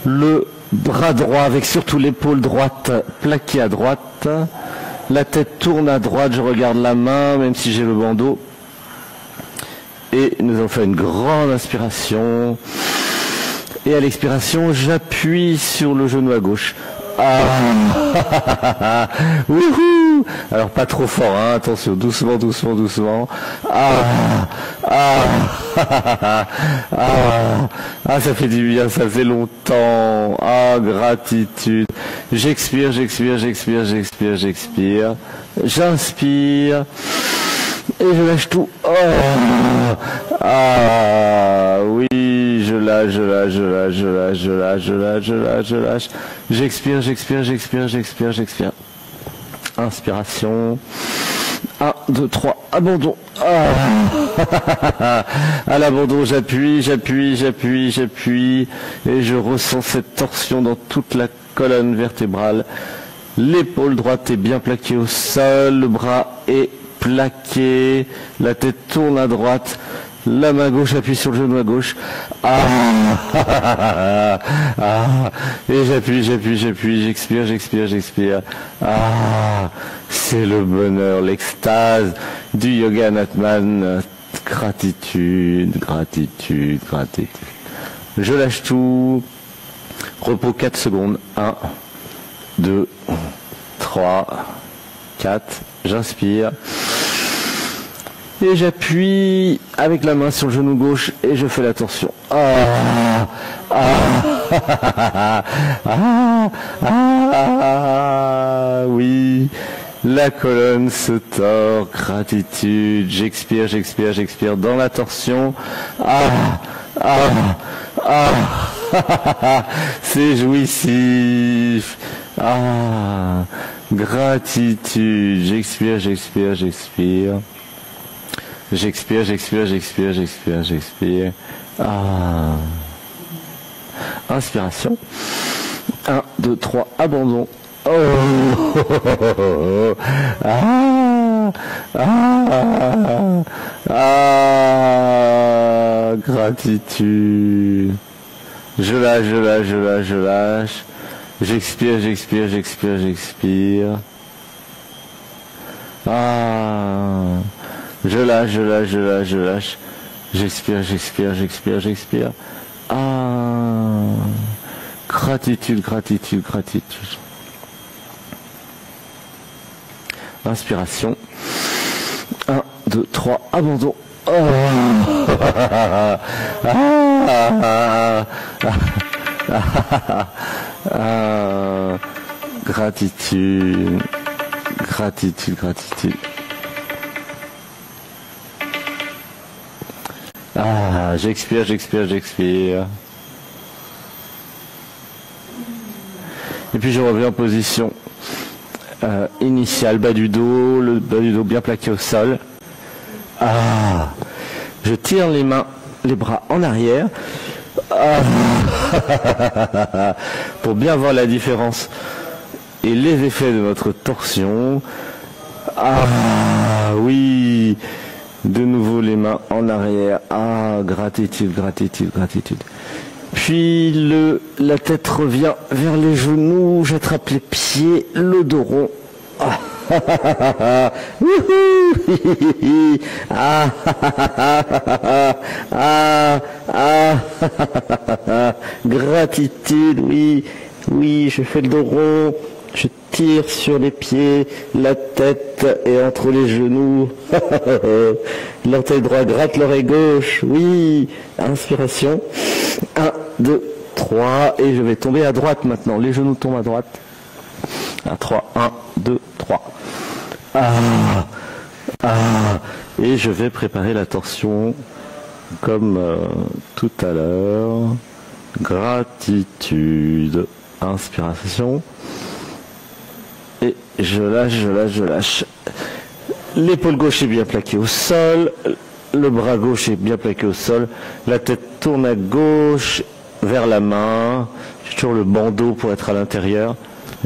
Le bras droit avec surtout l'épaule droite plaquée à droite. La tête tourne à droite, je regarde la main, même si j'ai le bandeau. Et nous allons faire une grande inspiration. Et à l'expiration, j'appuie sur le genou à gauche. Ah. Wouhou. Alors pas trop fort, hein. Attention, doucement, doucement, doucement. Ça fait du bien, ça fait longtemps. Ah, gratitude. J'expire, j'expire, j'expire, j'expire, j'expire. J'inspire. Et je lâche tout. Oui, je lâche, je lâche, je lâche, je lâche, je lâche, je lâche, je lâche, je lâche. J'expire, j'expire, j'expire, j'expire, j'expire. Inspiration. 1, 2, 3, abandon. À l'abandon, j'appuie, j'appuie, j'appuie, j'appuie. Et je ressens cette torsion dans toute la colonne vertébrale. L'épaule droite est bien plaquée au sol, le bras est plaqué, la tête tourne à droite, la main gauche appuie sur le genou à gauche. Et j'appuie, j'appuie, j'appuie, j'expire, j'expire, j'expire. C'est le bonheur, l'extase du yoga Natman. Gratitude, gratitude, gratitude. Je lâche tout. Repos 4 secondes. 1, 2, 3, 4. J'inspire. Et j'appuie avec la main sur le genou gauche et je fais la torsion. Oui, la colonne se tord, gratitude, j'expire, j'expire, j'expire dans la torsion. C'est jouissif. Gratitude, j'expire, j'expire, j'expire. J'expire, j'expire, j'expire, j'expire, j'expire. Inspiration. 1, 2, 3, abandon. Gratitude. Je lâche, je lâche, je lâche, je lâche. J'expire, j'expire, j'expire, j'expire. Je lâche, je lâche, je lâche, je lâche. J'expire, j'expire, j'expire, j'expire. Gratitude, gratitude, gratitude. Inspiration. 1, 2, 3, abandon. Oh. Gratitude, gratitude, gratitude. J'expire, j'expire, j'expire. Et puis je reviens en position initiale, bas du dos, le bas du dos bien plaqué au sol. Je tire les mains, les bras en arrière. Pour bien voir la différence et les effets de notre torsion. Oui, de nouveau les mains en arrière. Gratitude, gratitude, gratitude. Puis la tête revient vers les genoux, j'attrape les pieds, le dos rond. Gratitude, oui, oui, je fais le dos rond, je tire sur les pieds, la tête est entre les genoux. L'orteil droit gratte l'oreille gauche, oui, inspiration. 1, 2, 3, et je vais tomber à droite maintenant, les genoux tombent à droite. 3, 1, 2, 3. Et je vais préparer la torsion comme tout à l'heure. Gratitude. Inspiration. Et je lâche, je lâche, je lâche. L'épaule gauche est bien plaquée au sol. Le bras gauche est bien plaqué au sol. La tête tourne à gauche vers la main. J'ai toujours le bandeau pour être à l'intérieur.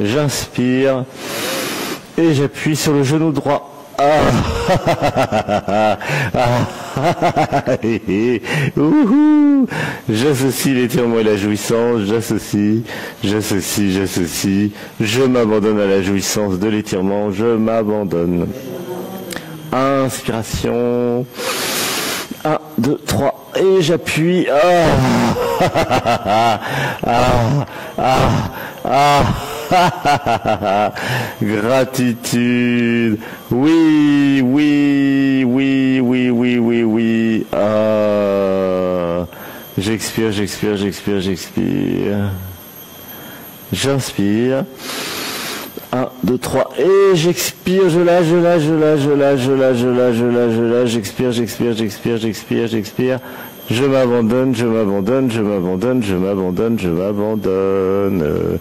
J'inspire et j'appuie sur le genou droit. J'associe l'étirement et la jouissance, j'associe, je m'abandonne à la jouissance de l'étirement, je m'abandonne. Inspiration. 1, 2, 3, et j'appuie. Gratitude. Oui, oui, oui, oui, oui, oui, oui. J'expire, j'expire, j'expire, j'expire. J'inspire. 1, 2, 3, et j'expire, je lâche, je lâche, je lâche, je lâche, je lâche, je lâche, je lâche, je lâche, j'expire, j'expire, j'expire, j'expire, j'expire. Je m'abandonne, je m'abandonne, je m'abandonne, je m'abandonne, je m'abandonne.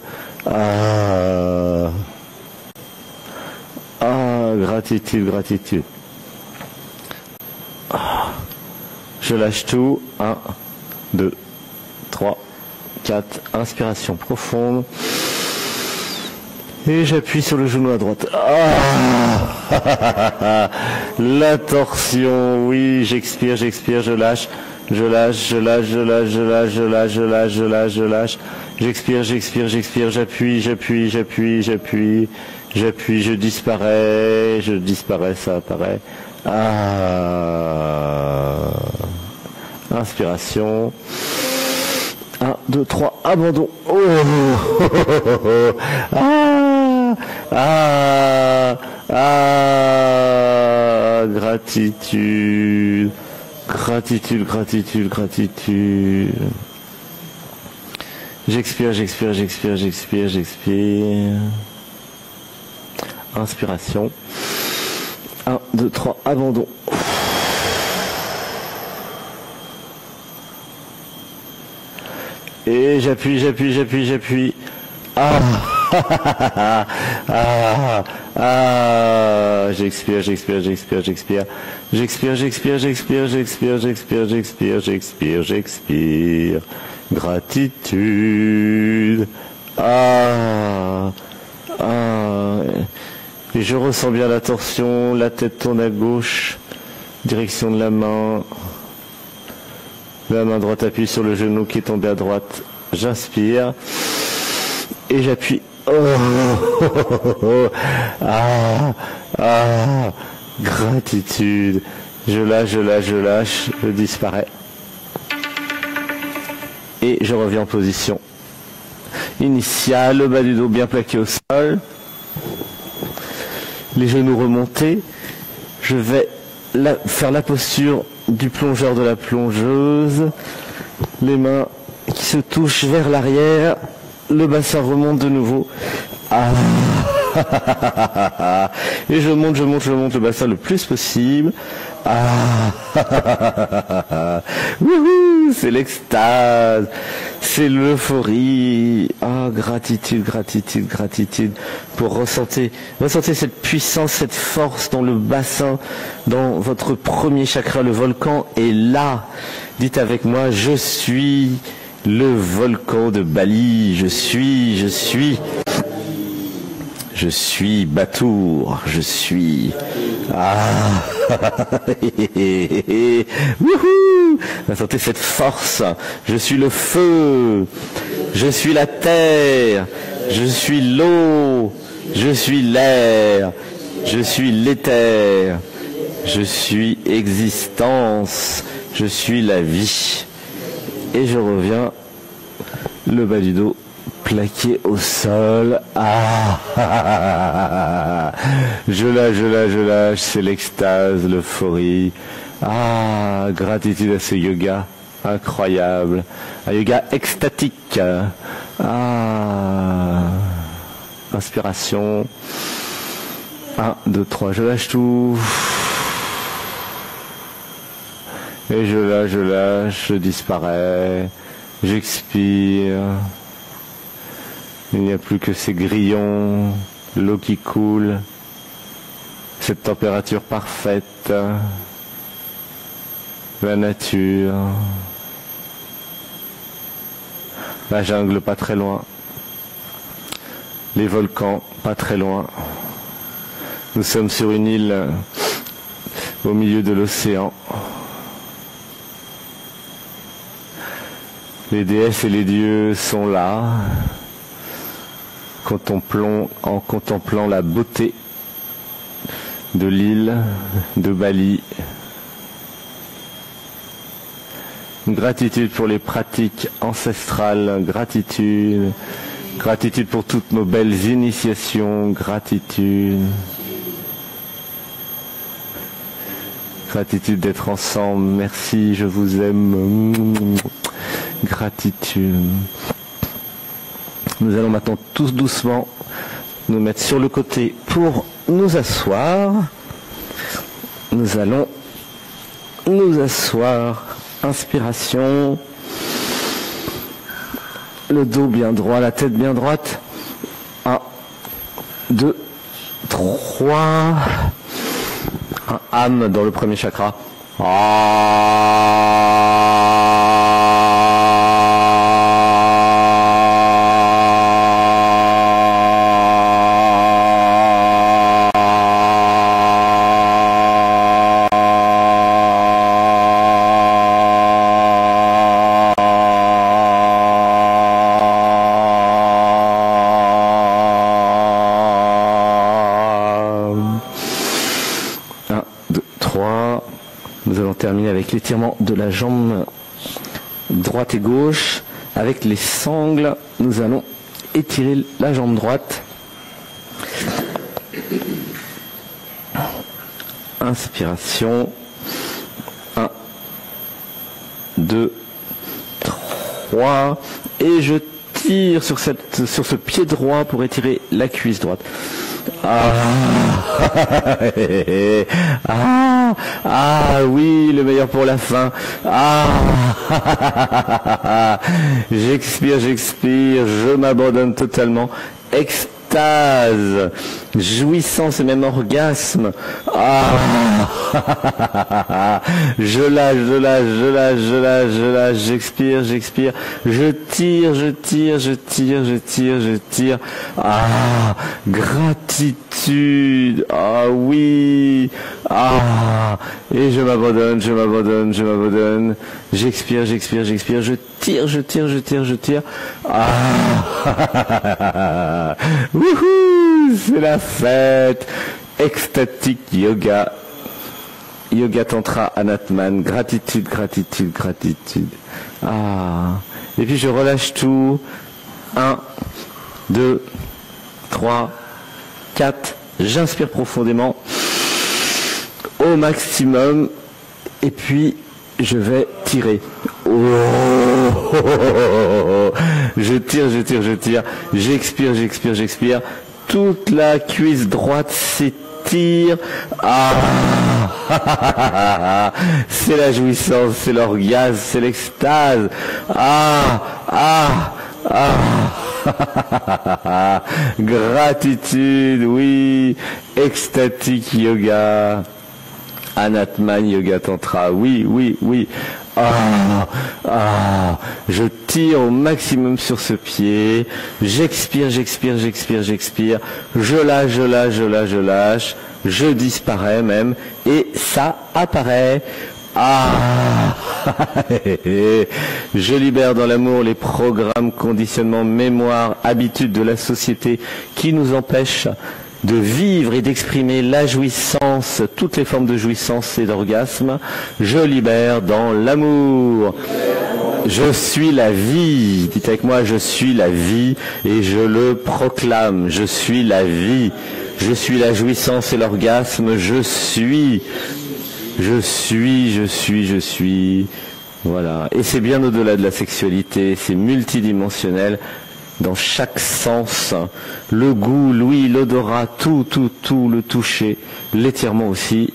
Gratitude, gratitude. Je lâche tout. 1, 2, 3, 4. Inspiration profonde. Et j'appuie sur le genou à droite. La torsion, oui, j'expire, j'expire, je lâche. Je lâche, je lâche, je lâche, je lâche, je lâche, je lâche, je lâche, je lâche. J'expire, j'expire, j'expire, j'appuie, j'appuie, j'appuie, j'appuie, j'appuie, je disparais, ça apparaît. Inspiration. 1, 2, 3, abandon. Gratitude. Gratitude, gratitude, gratitude. J'expire, j'expire, j'expire, j'expire, j'expire. Inspiration. 1, 2, 3, abandon. Et j'appuie, j'appuie, j'appuie, j'appuie. J'expire, j'expire, j'expire, j'expire. J'expire, j'expire, j'expire, j'expire, j'expire, j'expire, j'expire, j'expire. Gratitude. Et je ressens bien la torsion, la tête tourne à gauche, direction de la main. La main droite appuie sur le genou qui est tombé à droite. J'inspire et j'appuie. Gratitude. Je lâche, je lâche, je lâche, je disparais. Et je reviens en position initiale, le bas du dos bien plaqué au sol, les genoux remontés. Je vais faire la posture du plongeur, de la plongeuse, les mains qui se touchent vers l'arrière, le bassin remonte de nouveau. Et je monte le bassin le plus possible. Wouhou, c'est l'extase, c'est l'euphorie. Gratitude, gratitude, gratitude pour ressentir cette puissance, cette force dans le bassin, dans votre premier chakra, le volcan. Et là, dites avec moi, je suis le volcan de Bali, je suis Batour, je suis... Wouhou! Sentez cette force, je suis le feu, je suis la terre, je suis l'eau, je suis l'air, je suis l'éther, je suis existence, je suis la vie. Et je reviens, le bas du dos plaqué au sol. Je lâche, c'est l'extase, l'euphorie. Gratitude à ce yoga incroyable, un yoga extatique. Inspiration. 1, 2, 3, je lâche tout. Et je lâche, je disparais, j'expire. Il n'y a plus que ces grillons, l'eau qui coule, cette température parfaite, la nature, la jungle pas très loin, les volcans pas très loin. Nous sommes sur une île au milieu de l'océan. Les déesses et les dieux sont là, en contemplant la beauté de l'île de Bali. Gratitude pour les pratiques ancestrales, gratitude pour toutes nos belles initiations, gratitude d'être ensemble, merci, je vous aime. Gratitude. Nous allons maintenant tous doucement nous mettre sur le côté pour nous asseoir. Nous allons nous asseoir. Inspiration. Le dos bien droit, la tête bien droite. 1, 2, 3. Un âme dans le premier chakra. Nous allons terminer avec l'étirement de la jambe droite et gauche. Avec les sangles, nous allons étirer la jambe droite. Inspiration. 1, 2, 3. Et je tire sur ce pied droit pour étirer la cuisse droite. Oui, le meilleur pour la fin. J'expire, je m'abandonne totalement. Extase, jouissance et même orgasme. Je lâche, j'expire, je tire. Gratitude. Oui. Et je m'abandonne. J'expire, je tire. Wouhou, c'est la fête. Extatique yoga. Yoga Tantra Anatman. Gratitude. Et puis je relâche tout. 1, 2, 3, 4. J'inspire profondément au maximum et puis je vais tirer. Oh, je tire, je tire, je tire. J'expire, j'expire, j'expire. Toute la cuisse droite s'étire. Ah, c'est la jouissance, c'est l'orgasme, c'est l'extase. Ah, ah, ah. Gratitude, oui. Ecstatic yoga. Anatman yoga tantra. Oui, oui, oui. Ah, ah, je tire au maximum sur ce pied. J'expire, j'expire, j'expire, j'expire. Je lâche, je lâche, je lâche, je lâche. Je disparais même. Et ça apparaît. Ah, je libère dans l'amour les programmes, conditionnements, mémoires, habitudes de la société qui nous empêchent de vivre et d'exprimer la jouissance, toutes les formes de jouissance et d'orgasme. Je libère dans l'amour. Je suis la vie. Dites avec moi, je suis la vie et je le proclame. Je suis la vie. Je suis la jouissance et l'orgasme. Je suis. Je suis, je suis, je suis. Voilà. Et c'est bien au-delà de la sexualité. C'est multidimensionnel. Dans chaque sens, le goût, l'ouïe, l'odorat, tout, tout, tout, le toucher, l'étirement aussi.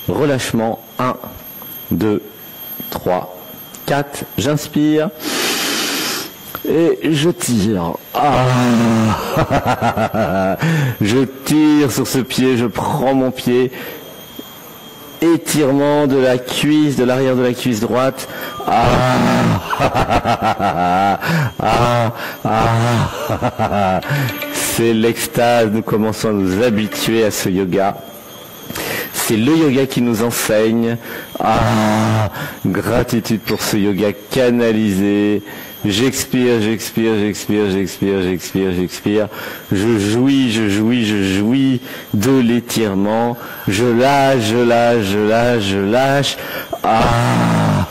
Relâchement, 1, 2, 3, 4, j'inspire et je tire. Ah. Je tire sur ce pied, je prends mon pied. Étirement de la cuisse, de l'arrière de la cuisse droite. Ah, ah, ah. C'est l'extase, nous commençons à nous habituer à ce yoga. C'est le yoga qui nous enseigne. Ah, gratitude pour ce yoga canalisé. J'expire, j'expire, j'expire, j'expire, j'expire, j'expire. Je jouis, je jouis, je jouis de l'étirement. Je lâche, je lâche, je lâche, je lâche. Ah,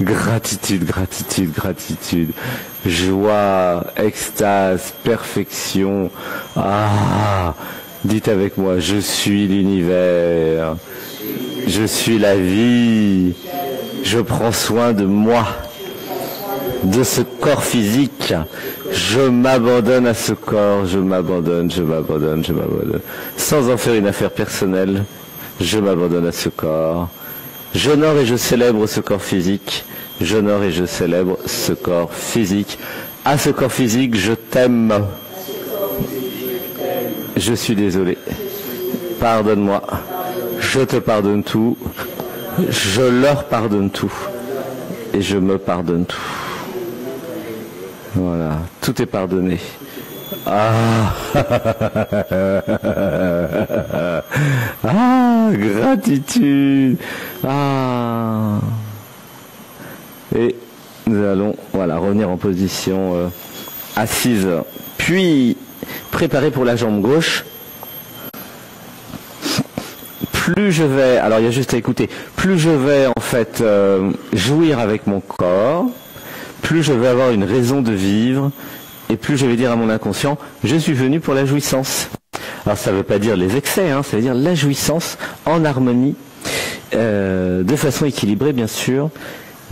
gratitude, gratitude, gratitude. Joie, extase, perfection. Ah, dites avec moi, je suis l'univers. Je suis la vie. Je prends soin de moi, de ce corps physique. Je m'abandonne à ce corps, je m'abandonne, je m'abandonne, je m'abandonne. Sans en faire une affaire personnelle, je m'abandonne à ce corps. J'honore et je célèbre ce corps physique. J'honore et je célèbre ce corps physique. À ce corps physique, je t'aime. Je suis désolé. Pardonne-moi. Je te pardonne tout. Je leur pardonne tout. Et je me pardonne tout. Voilà. Tout est pardonné. Ah, ah, gratitude. Ah. Et nous allons, voilà, revenir en position assise. Puis, préparer pour la jambe gauche. Plus je vais, alors il y a juste à écouter, plus je vais en fait jouir avec mon corps, plus je vais avoir une raison de vivre, et plus je vais dire à mon inconscient, je suis venu pour la jouissance. Alors ça ne veut pas dire les excès, hein, ça veut dire la jouissance en harmonie, de façon équilibrée bien sûr,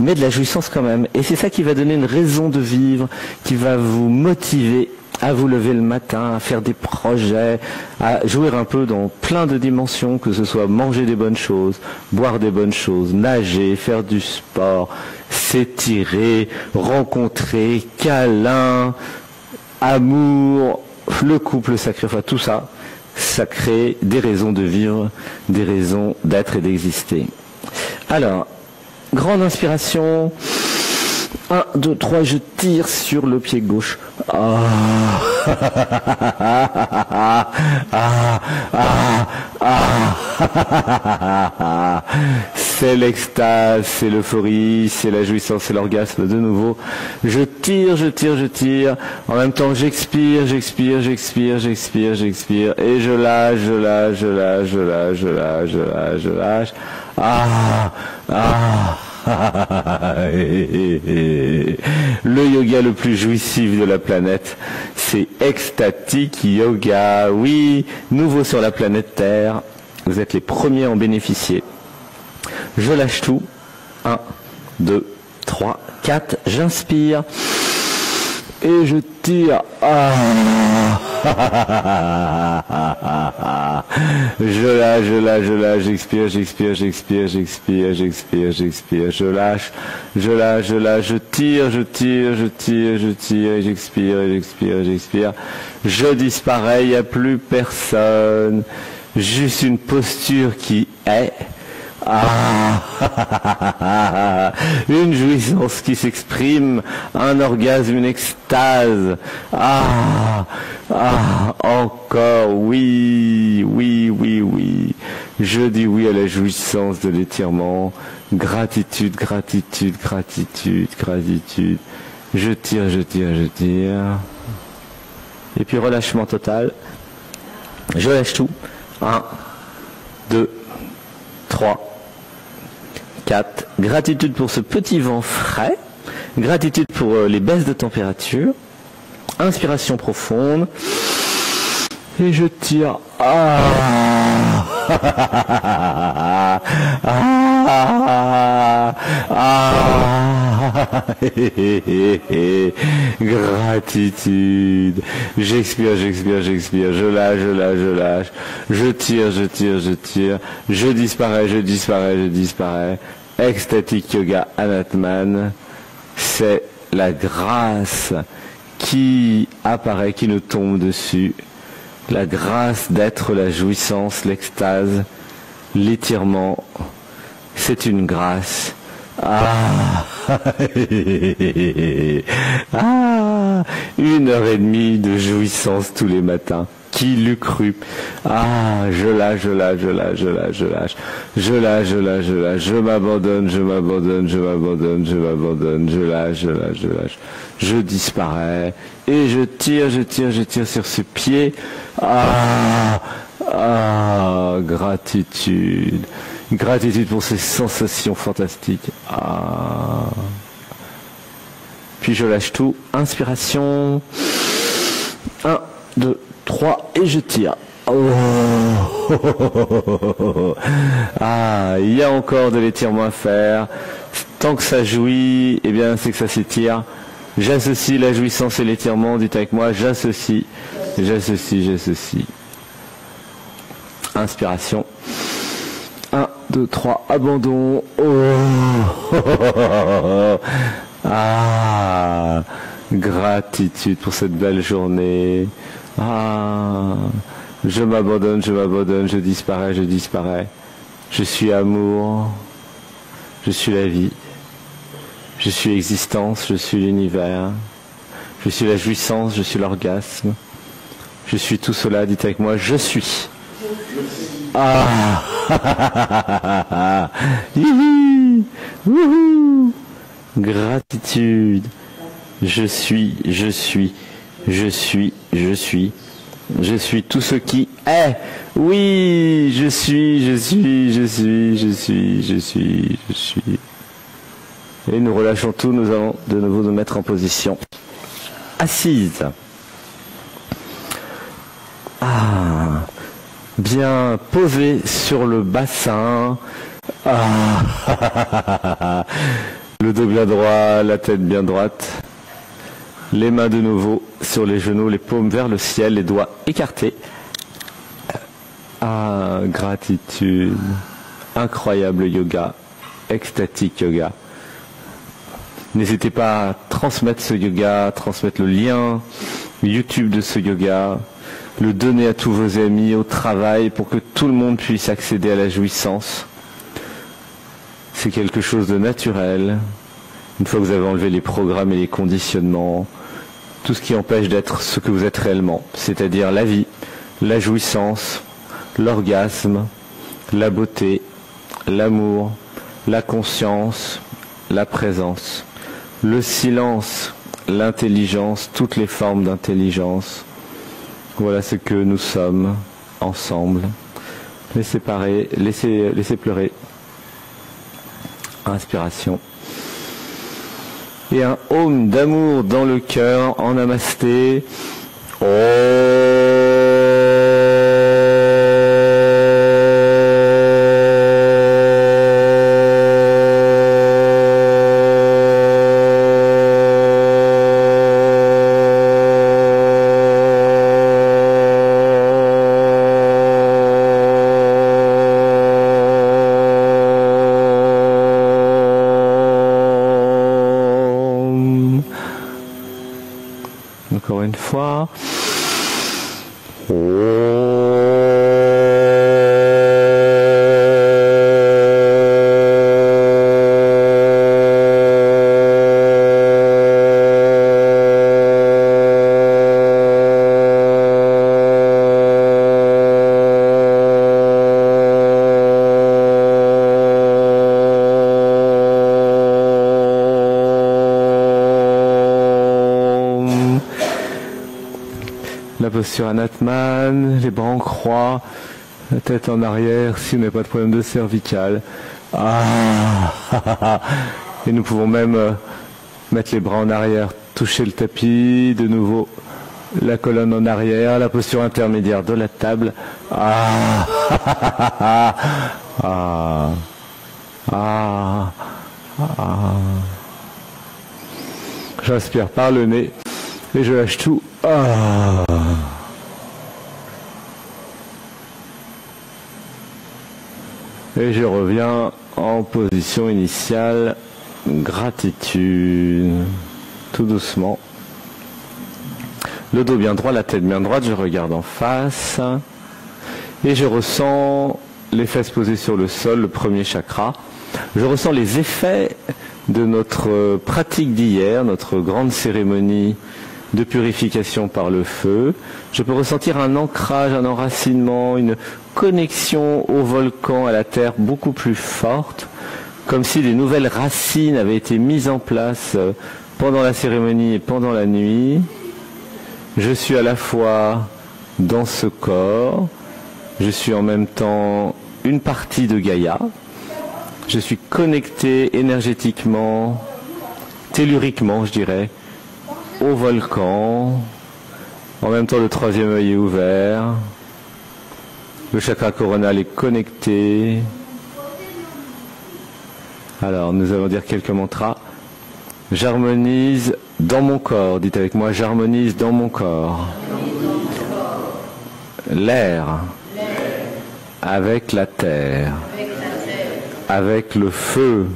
mais de la jouissance quand même. Et c'est ça qui va donner une raison de vivre, qui va vous motiver à vous lever le matin, à faire des projets, à jouer un peu dans plein de dimensions, que ce soit manger des bonnes choses, boire des bonnes choses, nager, faire du sport, s'étirer, rencontrer, câlin, amour, le couple sacré, enfin tout ça, ça crée des raisons de vivre, des raisons d'être et d'exister. Alors, grande inspiration. 1, 2, 3, je tire sur le pied gauche. Ah, ah, ah, ah. C'est l'extase, c'est l'euphorie, c'est la jouissance, c'est l'orgasme de nouveau. Je tire, je tire, je tire. En même temps, j'expire, j'expire, j'expire, j'expire, j'expire. Et je lâche, je lâche, je lâche, je lâche, je lâche, je lâche, je lâche. Ah, ah. Le yoga le plus jouissif de la planète, c'est Ecstatic Yoga. Oui, nouveau sur la planète Terre, vous êtes les premiers à en bénéficier. Je lâche tout. 1, 2, 3, 4, j'inspire. Et je tire. Je lâche, j'expire, j'expire. Je lâche, je tire, et j'expire. Je disparais, il n'y a plus personne. Juste une posture qui est. Une jouissance qui s'exprime, un orgasme, une extase. Encore, oui. Je dis oui à la jouissance de l'étirement. Gratitude. Je tire. Et puis relâchement total. Je lâche tout. 1, 2, 3, 4. Gratitude pour ce petit vent frais. Gratitude pour les baisses de température. Inspiration profonde. Et je tire. Gratitude. J'expire. Je lâche. Je tire. Je disparais. Ecstatic Yoga Anatman. C'est la grâce qui apparaît, qui nous tombe dessus. La grâce d'être la jouissance, l'extase, l'étirement. C'est une grâce. Une heure et demie de jouissance tous les matins. Qui l'eût cru? Je lâche. Je m'abandonne. Je lâche. Je disparais. Et je tire sur ce pied. Gratitude. Gratitude pour ces sensations fantastiques. Puis je lâche tout. Inspiration. 1, 2, 3 et je tire. Il y a encore de l'étirement à faire. Tant que ça jouit, eh bien c'est que ça s'étire. J'associe la jouissance et l'étirement. Dites avec moi, j'associe. Inspiration. 1, 2, 3, abandon. Gratitude pour cette belle journée. Je m'abandonne, je disparais. Je suis amour. Je suis la vie. Je suis existence, je suis l'univers. Je suis la jouissance, je suis l'orgasme. Je suis tout cela, dites avec moi, je suis. Gratitude. Je suis tout ce qui est. Oui, je suis. Et nous relâchons tout, nous allons de nouveau nous mettre en position assise. Bien posé sur le bassin. Le dos bien droit, la tête bien droite. Les mains de nouveau sur les genoux, les paumes vers le ciel, les doigts écartés. Gratitude. Incroyable yoga. Ecstatic yoga. N'hésitez pas à transmettre ce yoga, transmettre le lien YouTube de ce yoga, le donner à tous vos amis, au travail, pour que tout le monde puisse accéder à la jouissance. C'est quelque chose de naturel. Une fois que vous avez enlevé les programmes et les conditionnements, tout ce qui empêche d'être ce que vous êtes réellement, c'est-à-dire la vie, la jouissance, l'orgasme, la beauté, l'amour, la conscience, la présence, le silence, l'intelligence, toutes les formes d'intelligence. Voilà ce que nous sommes ensemble. Laissez pleurer. Inspiration. Et un Om d'amour dans le cœur en Namasté. Encore une fois. La posture Anatman, les bras en croix, la tête en arrière si on n'a pas de problème de cervical. Et nous pouvons même mettre les bras en arrière, toucher le tapis, de nouveau la colonne en arrière, la posture intermédiaire de la table. J'inspire par le nez et je lâche tout. Et je reviens en position initiale, gratitude, tout doucement. Le dos bien droit, la tête bien droite, je regarde en face. Et je ressens les fesses posées sur le sol, le premier chakra. Je ressens les effets de notre pratique d'hier, notre grande cérémonie de purification par le feu. Je peux ressentir un ancrage, un enracinement, une connexion au volcan, à la terre beaucoup plus forte, comme si des nouvelles racines avaient été mises en place pendant la cérémonie et pendant la nuit. Je suis à la fois dans ce corps, je suis en même temps une partie de Gaïa, je suis connecté énergétiquement, telluriquement je dirais, au volcan. En même temps le troisième œil est ouvert, le chakra coronal est connecté. Alors nous allons dire quelques mantras. J'harmonise dans mon corps, dites avec moi, j'harmonise dans mon corps. L'air avec la terre, avec le feu,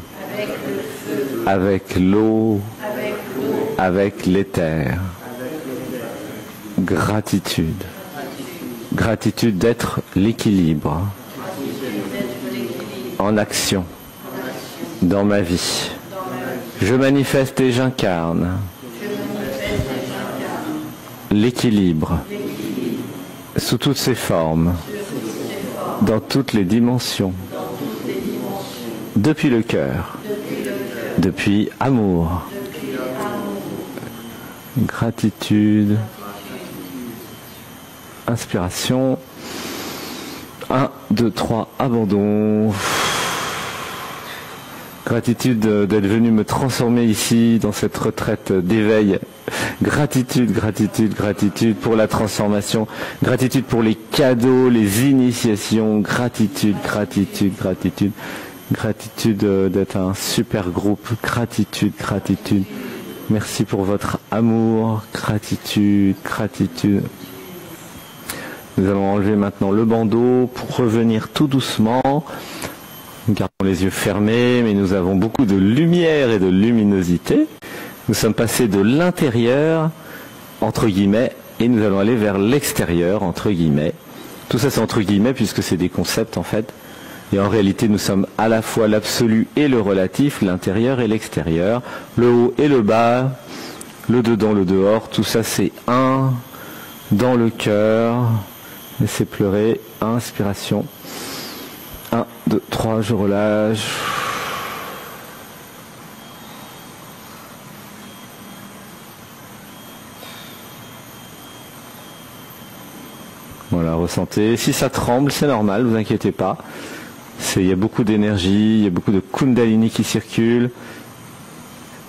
avec l'eau, avec l'éther. Gratitude. Gratitude d'être l'équilibre en action dans ma vie. Je manifeste et j'incarne l'équilibre sous toutes ses formes, dans toutes les dimensions, depuis le cœur, depuis amour. Gratitude. Inspiration. 1, 2, 3, abandon. Gratitude d'être venu me transformer ici, dans cette retraite d'éveil. Gratitude, gratitude, gratitude pour la transformation. Gratitude pour les cadeaux, les initiations. Gratitude, gratitude, gratitude. Gratitude d'être un super groupe. Gratitude, gratitude. Merci pour votre amour. Gratitude, gratitude. Nous allons enlever maintenant le bandeau pour revenir tout doucement. Nous gardons les yeux fermés, mais nous avons beaucoup de lumière et de luminosité. Nous sommes passés de l'intérieur, entre guillemets, et nous allons aller vers l'extérieur, entre guillemets. Tout ça c'est entre guillemets puisque c'est des concepts en fait. Et en réalité nous sommes à la fois l'absolu et le relatif, l'intérieur et l'extérieur, le haut et le bas, le dedans, le dehors. Tout ça c'est un dans le cœur. Laissez pleurer. Inspiration. 1, 2, 3, je relâche. Voilà, ressentez. Si ça tremble, c'est normal, vous inquiétez pas. Il y a beaucoup d'énergie, il y a beaucoup de Kundalini qui circule.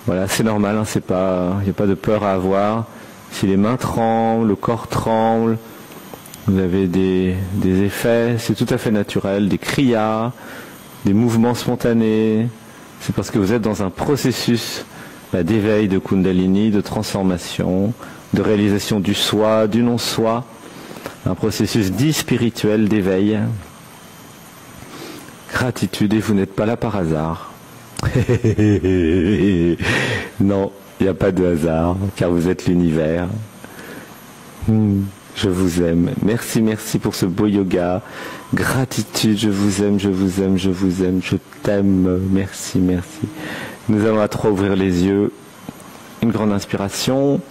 Voilà, c'est normal, hein, il n'y a pas de peur à avoir. Si les mains tremblent, le corps tremble, vous avez des effets, c'est tout à fait naturel, des kriyas, des mouvements spontanés. C'est parce que vous êtes dans un processus d'éveil de Kundalini, de transformation, de réalisation du soi, du non-soi, un processus dit spirituel d'éveil. Gratitude, et vous n'êtes pas là par hasard. Non, il n'y a pas de hasard, car vous êtes l'univers. Je vous aime. Merci, merci pour ce beau yoga. Gratitude, je vous aime, je vous aime, je vous aime, je t'aime. Merci, merci. Nous allons à 3 ouvrir les yeux. Une grande inspiration.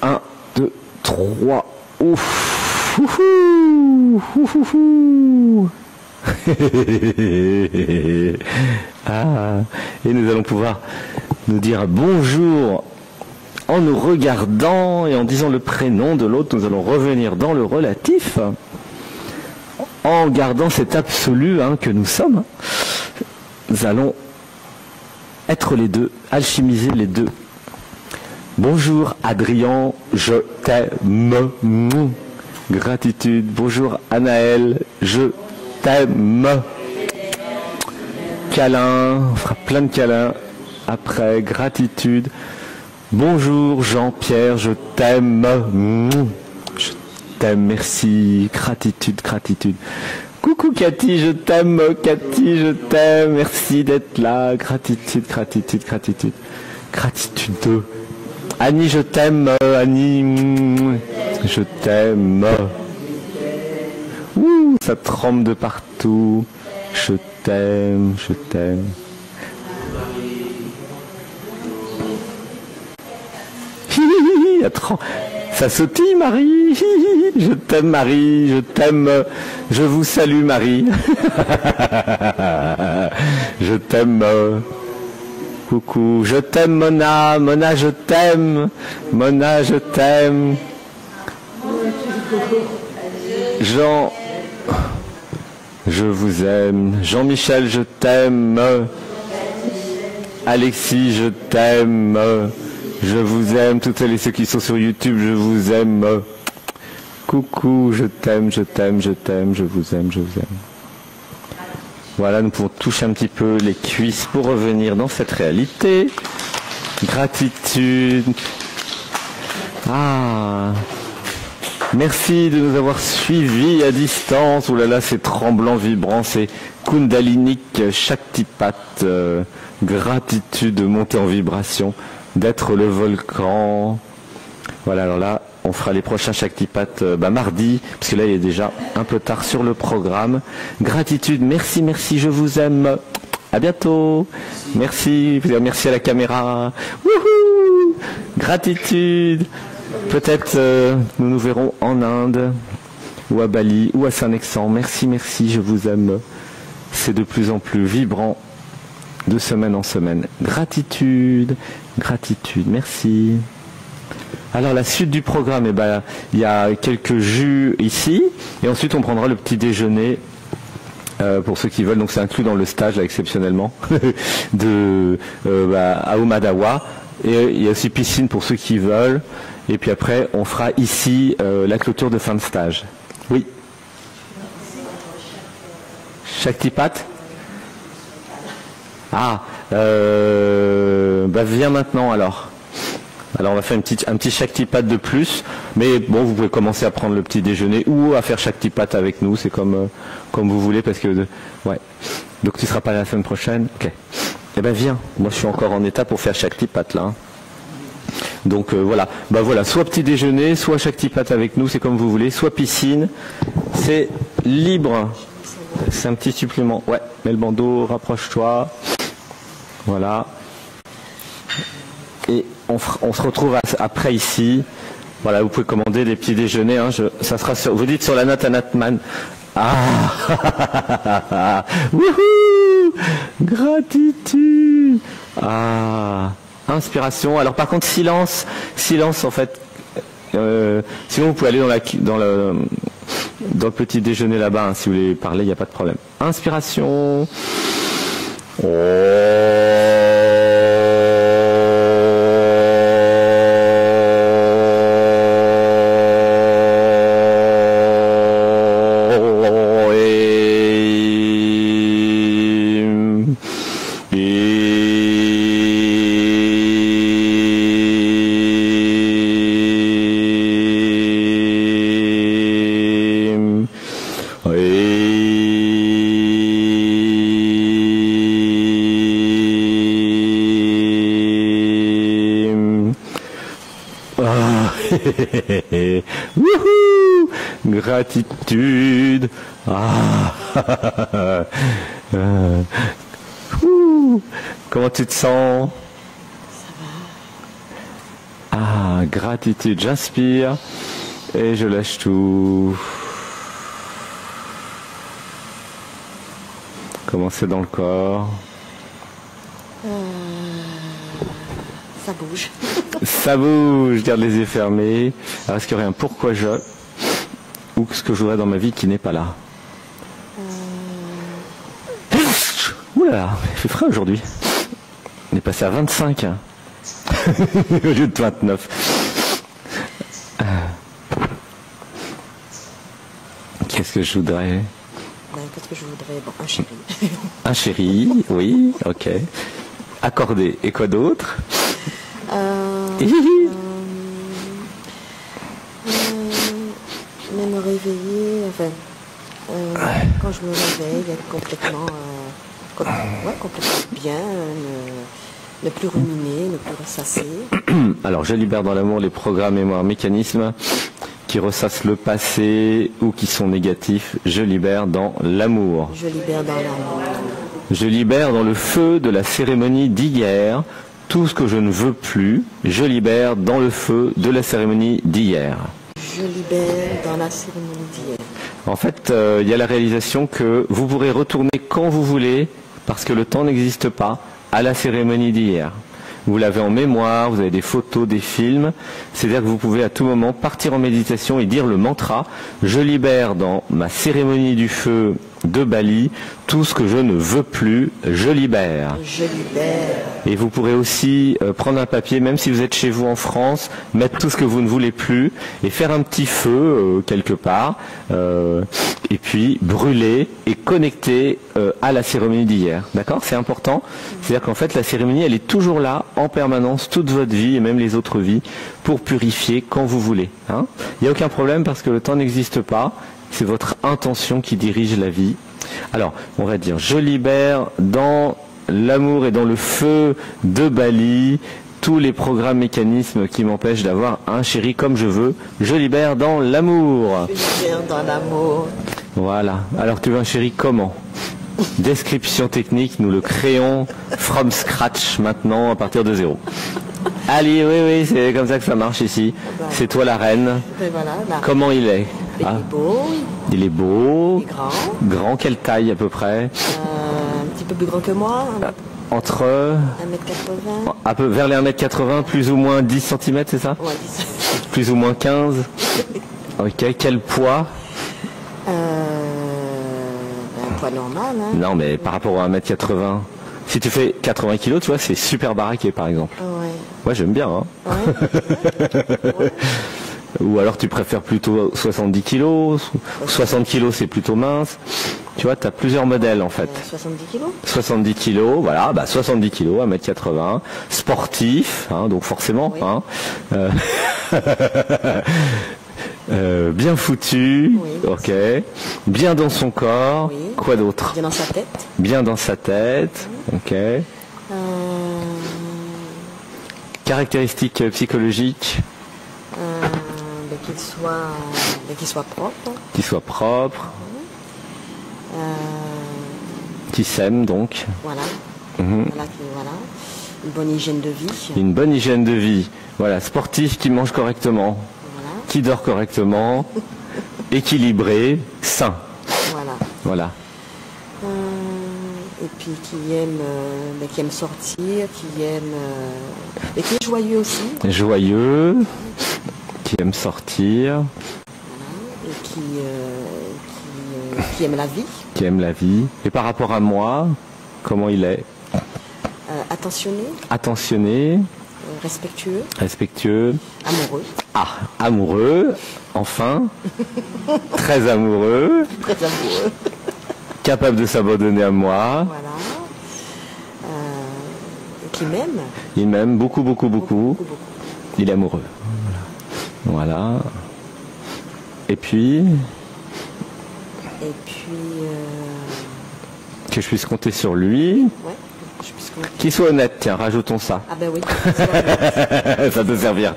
1, 2, 3. Ouf. Ouhou. Ouhou. Et nous allons pouvoir nous dire bonjour en nous regardant et en disant le prénom de l'autre. Nous allons revenir dans le relatif en gardant cet absolu que nous sommes. Nous allons être les deux, alchimiser les deux. Bonjour Adrien, je t'aime. Gratitude. Bonjour Anaël, je t'aime. Câlin, on fera plein de câlins après. Gratitude. Bonjour Jean-Pierre, je t'aime. Je t'aime, merci. Gratitude, gratitude. Coucou Cathy, je t'aime. Cathy, je t'aime. Merci d'être là. Gratitude, gratitude, gratitude. Gratitude. Annie, je t'aime. Annie, je t'aime. Ouh, ça tremble de partout. Je t'aime, je t'aime. Ça sautille Marie. Je t'aime Marie, je t'aime. Je vous salue Marie. Je t'aime. Coucou. Je t'aime Mona. Mona, je t'aime. Mona, je t'aime. Jean, je vous aime. Jean-Michel, je t'aime. Alexis, je t'aime. Je vous aime. Toutes celles et ceux qui sont sur YouTube, je vous aime. Coucou, je t'aime, je t'aime, je t'aime, je vous aime, je vous aime. Voilà, nous pouvons toucher un petit peu les cuisses pour revenir dans cette réalité. Gratitude. Merci de nous avoir suivis à distance. Oh là là, c'est tremblant, vibrant, c'est kundalinique, Shaktipat. Gratitude de monter en vibration, d'être le volcan. Voilà, alors là, on fera les prochains Shaktipat mardi, parce que là, il est déjà un peu tard sur le programme. Gratitude, merci, merci, je vous aime. À bientôt. Merci, merci à la caméra. Wouhou. Gratitude. Peut-être nous nous verrons en Inde, ou à Bali, ou à Saint-Nexan. Merci, merci, je vous aime. C'est de plus en plus vibrant, de semaine en semaine. Gratitude, gratitude, merci. Alors la suite du programme, il y a quelques jus ici, et ensuite on prendra le petit déjeuner pour ceux qui veulent. Donc c'est inclus dans le stage là, exceptionnellement à Umadawa. Et il y a aussi piscine pour ceux qui veulent. Et puis après, on fera ici la clôture de fin de stage. Oui. Shaktipat. Viens maintenant alors. Alors on va faire un petit Shaktipat de plus. Mais bon, vous pouvez commencer à prendre le petit déjeuner ou à faire Shaktipat avec nous. C'est comme vous voulez parce que... ouais. Donc tu ne seras pas là la semaine prochaine. Ok. Eh bien viens. Moi je suis encore en état pour faire Shaktipat là. Hein. Donc voilà, soit petit déjeuner, soit Shaktipat avec nous, c'est comme vous voulez, soit piscine, c'est libre, c'est un petit supplément. Ouais, mets le bandeau, rapproche-toi, voilà. Et on se retrouve après ici. Voilà, vous pouvez commander des petits déjeuners. Hein, ça sera vous dites sur la note à Natman. Wouhou, gratitude. Inspiration. Alors par contre silence en fait. Sinon vous pouvez aller dans le petit déjeuner là-bas, hein, si vous voulez parler, il n'y a pas de problème. Inspiration. Wouhou! Gratitude. Ah. Comment tu te sens? Ah, gratitude. J'inspire et je lâche tout. Comment c'est dans le corps? Ça bouge. Ça bouge, je garde les yeux fermés. Alors est-ce qu'il y aurait un pourquoi je ou ce que je voudrais dans ma vie qui n'est pas là? Ouh là là, il fait frais aujourd'hui. On est passé à 25 hein. Au lieu de 29. Qu'est-ce que je voudrais? Qu'est-ce que je voudrais? Bon, un chéri. Un chéri, oui, ok. Accordé. Et quoi d'autre? Mais me réveiller, enfin, quand je me réveille, être complètement, complètement bien, ne plus ruminer, ne plus ressasser. Alors, je libère dans l'amour les programmes, mémoires, mécanismes qui ressassent le passé ou qui sont négatifs. Je libère dans l'amour. Je libère dans l'amour. Je libère dans le feu de la cérémonie d'hier tout ce que je ne veux plus. Je libère dans le feu de la cérémonie d'hier. Je libère dans la cérémonie d'hier. En fait, il y a la réalisation que vous pourrez retourner quand vous voulez, parce que le temps n'existe pas, à la cérémonie d'hier. Vous l'avez en mémoire, vous avez des photos, des films. C'est-à-dire que vous pouvez à tout moment partir en méditation et dire le mantra « Je libère dans ma cérémonie du feu de Bali tout ce que je ne veux plus, je libère ». Je libère. Et vous pourrez aussi prendre un papier, même si vous êtes chez vous en France, mettre tout ce que vous ne voulez plus et faire un petit feu quelque part, et puis brûler et connecter à la cérémonie d'hier. D'accord? C'est important. C'est-à-dire qu'en fait, la cérémonie, elle est toujours là, en permanence, toute votre vie et même les autres vies, pour purifier quand vous voulez. Hein? Il n'y a aucun problème parce que le temps n'existe pas. C'est votre intention qui dirige la vie. Alors, on va dire, je libère dans l'amour et dans le feu de Bali tous les programmes mécanismes qui m'empêchent d'avoir un chéri comme je veux. Je libère dans l'amour. Je libère dans l'amour. Voilà. Alors, tu veux un chéri comment? Description technique, nous le créons from scratch maintenant à partir de 0. Allez, oui, c'est comme ça que ça marche ici. C'est toi la reine. Voilà, comment il est? Il est beau. Il est beau. Il est grand. Grand, quelle taille à peu près? Un petit peu plus grand que moi. Entre 1m80. Un peu vers les 1m80, plus ou moins 10 cm, c'est ça? Ouais, 10 cm. Plus ou moins 15. Ok, quel poids? Un poids normal. Hein. Non, mais par rapport à 1m80. Si tu fais 80 kg, tu vois, c'est super baraqué par exemple. Ouais. Ouais, j'aime bien. Hein. Ouais. Ou alors tu préfères plutôt 70 kg, 60 kg c'est plutôt mince. Tu vois, tu as plusieurs modèles en fait. 70 kg 70 kg, voilà, 70 kg, 1m80, sportif, hein, donc forcément. Oui. Hein, bien foutu, oui. Ok. Bien dans son corps, oui. Quoi d'autre? Bien dans sa tête. Bien dans sa tête, ok. Caractéristiques psychologiques? Qu'il soit propre. Qu'il soit propre. Qui s'aime donc. Voilà. Mhm. Voilà. Une bonne hygiène de vie. Une bonne hygiène de vie. Voilà, sportif qui mange correctement, Voilà. qui dort correctement, équilibré, sain. Voilà. Et puis qui aime sortir, qui aime et qui est joyeux aussi. Joyeux, qui aime sortir. Voilà. Et qui aime la vie. Qui aime la vie. Et par rapport à moi, comment il est? Attentionné. Attentionné. Respectueux. Respectueux. Amoureux. Ah, amoureux, enfin. Très amoureux. Très amoureux. Capable de s'abandonner à moi. Voilà. Qui m'aime. Il m'aime beaucoup, beaucoup, beaucoup. Beaucoup. Il est amoureux. Voilà. Et puis que je puisse compter sur lui. Ouais. Je puisse compter. Qu'il soit honnête, tiens, rajoutons ça. Ah ben oui. Ça peut servir.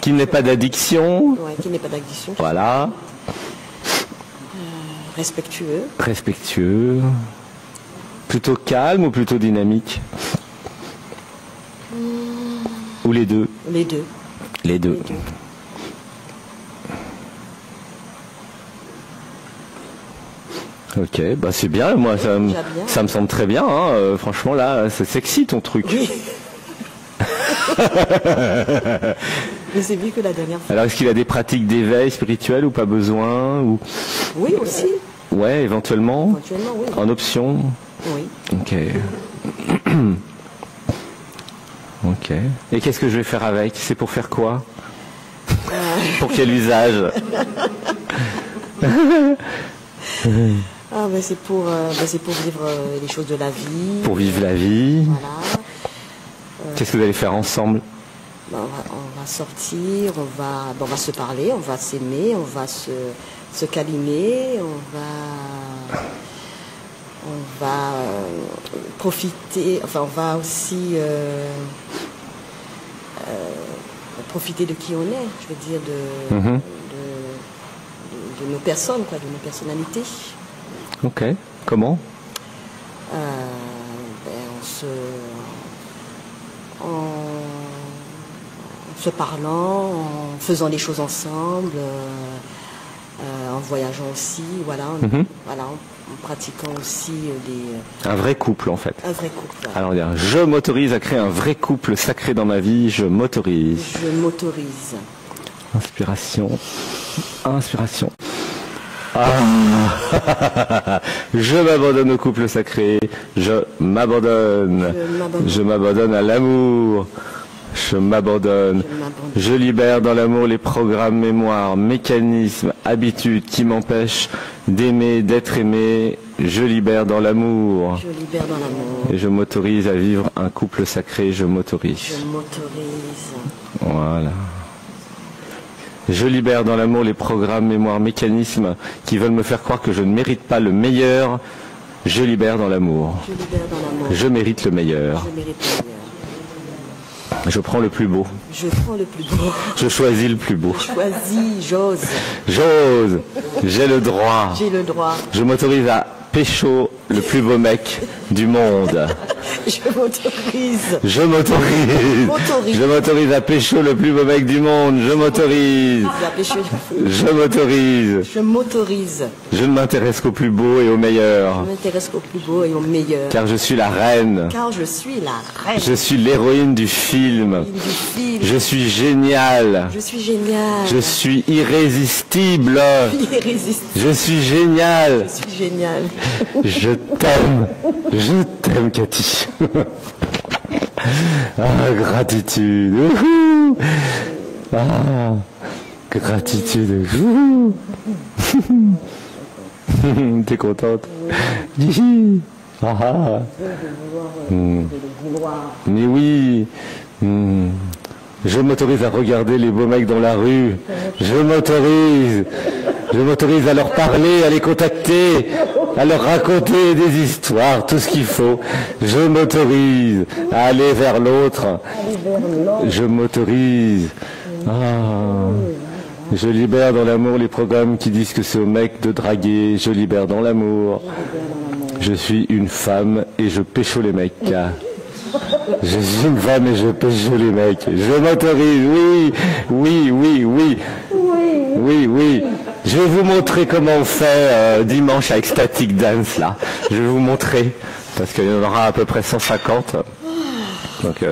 Qu'il n'ait pas d'addiction. Ouais, qu'il n'ait pas d'addiction. Voilà. Respectueux. Respectueux. Plutôt calme ou plutôt dynamique? Ou les deux? Les deux. Les deux. Les deux. Ok, bah c'est bien, moi ça me semble très bien, hein. Franchement là, c'est sexy ton truc. Oui. Mais c'est mieux que la dernière fois. Alors est-ce qu'il a des pratiques d'éveil spirituel ou pas besoin ou... Oui, aussi. Ouais, éventuellement. Éventuellement, oui. En option. Oui. Ok. Ok. Et qu'est-ce que je vais faire avec? C'est pour faire quoi? Pour quel usage? Ah, ben c'est pour vivre les choses de la vie. Pour vivre la vie. Voilà. Qu'est-ce que vous allez faire ensemble? Ben, on va sortir, on va se parler, on va s'aimer, on va se câliner, on va profiter, enfin on va aussi profiter de qui on est, je veux dire de nos personnes, quoi, de nos personnalités. Ok. Comment? En se parlant, en faisant les choses ensemble, en voyageant aussi, voilà, en pratiquant aussi Un vrai couple en fait. un vrai couple. Voilà. Alors je m'autorise à créer un vrai couple sacré dans ma vie, je m'autorise. Je m'autorise. Inspiration. Inspiration. Ah. Je m'abandonne au couple sacré. Je m'abandonne. Je m'abandonne à l'amour. Je m'abandonne. Je libère dans l'amour les programmes, mémoires, mécanismes, habitudes qui m'empêchent d'aimer, d'être aimé. Je libère dans l'amour. Je libère dans l'amour. Et je m'autorise à vivre un couple sacré. Je m'autorise. Je m'autorise. Voilà. Je libère dans l'amour les programmes, mémoires, mécanismes qui veulent me faire croire que je ne mérite pas le meilleur. Je libère dans l'amour. Je libère dans l'amour. Je mérite le meilleur. Je mérite le meilleur. Je prends le plus beau. Je prends le plus beau. Je choisis le plus beau. Choisis, j'ose. J'ose. J'ai le droit. J'ai le droit. Je m'autorise à pécho le plus beau mec du monde. Je m'autorise. Je m'autorise. Je m'autorise à pécho le plus beau mec du monde. Je m'autorise. Je m'autorise. Je m'autorise. Je ne m'intéresse qu'au plus beau et au meilleur. Je m'intéresse qu'au plus beau et au meilleur. Car je suis la reine. Car je suis la reine. Je suis l'héroïne du film. Je suis géniale. Je suis géniale. Je suis irrésistible. Irrésistible. Je suis génial. Je suis génial. Je t'aime. Je t'aime, Cathy. Ah, gratitude. Wouhou. Ah, gratitude. Wouhou. T'es contente? Oui. Ah, ah. Mais oui. Je m'autorise à regarder les beaux mecs dans la rue. Je m'autorise. Je m'autorise à leur parler, à les contacter, à leur raconter des histoires, tout ce qu'il faut. Je m'autorise à aller vers l'autre. Je m'autorise. Ah. Je libère dans l'amour les programmes qui disent que c'est au mec de draguer. Je libère dans l'amour. Je suis une femme et je pécho les mecs. Je suis une femme et je pécho les mecs. Je m'autorise, oui, oui, oui, oui. Oui, oui. Je vais vous montrer comment on fait dimanche avec Static Dance, là. Je vais vous montrer, parce qu'il y en aura à peu près 150. Donc,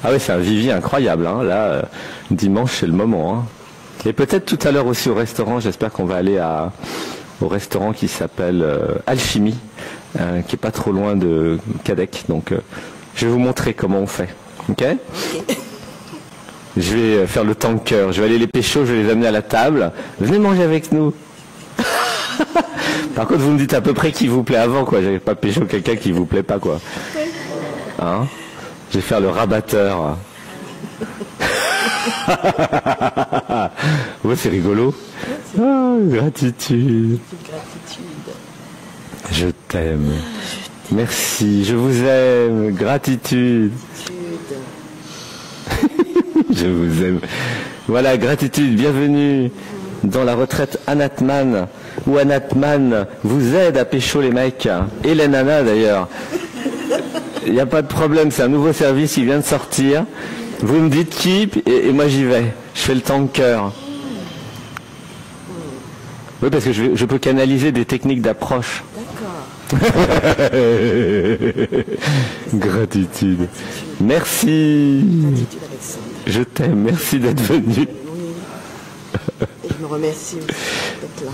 ah oui, c'est un vivier incroyable, hein. Là, dimanche, c'est le moment. Hein. Et peut-être tout à l'heure aussi au restaurant, j'espère qu'on va aller au restaurant qui s'appelle Alchimie, qui est pas trop loin de Cadec. Donc, je vais vous montrer comment on fait. Ok ? Je vais faire le tanker. Je vais aller les pécho, je vais les amener à la table. Venez manger avec nous. Par contre, vous me dites à peu près qui vous plaît avant, quoi. J'avais pas pécho quelqu'un qui vous plaît pas, quoi. Hein ? Je vais faire le rabatteur. Ouais, c'est rigolo. Ah, gratitude. Je t'aime. Merci, je vous aime. Gratitude. Je vous aime. Voilà, gratitude, bienvenue dans la retraite Anatman, où Anatman vous aide à pécho les mecs. Et les nanas d'ailleurs. Il n'y a pas de problème, c'est un nouveau service qui vient de sortir. Vous me dites qui, et moi j'y vais. Je fais le tanker. Oui, parce que je peux canaliser des techniques d'approche. D'accord. Gratitude. Merci. Gratitude, Alexandre. Je t'aime, merci d'être venu. Oui. Et je me remercie aussi d'être là.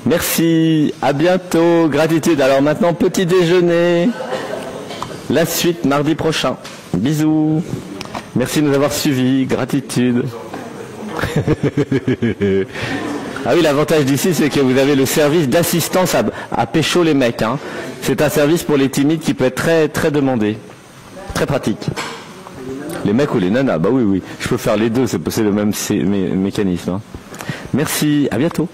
Merci, à bientôt, gratitude. Alors maintenant, petit déjeuner. La suite mardi prochain. Bisous. Merci de nous avoir suivis, gratitude. Ah oui, l'avantage d'ici, c'est que vous avez le service d'assistance à pécho les mecs. Hein. C'est un service pour les timides qui peut être très, très demandé. Très pratique. Les mecs ou les nanas, bah oui, oui. Je peux faire les deux, c'est le même mécanisme. Hein. Merci, à bientôt.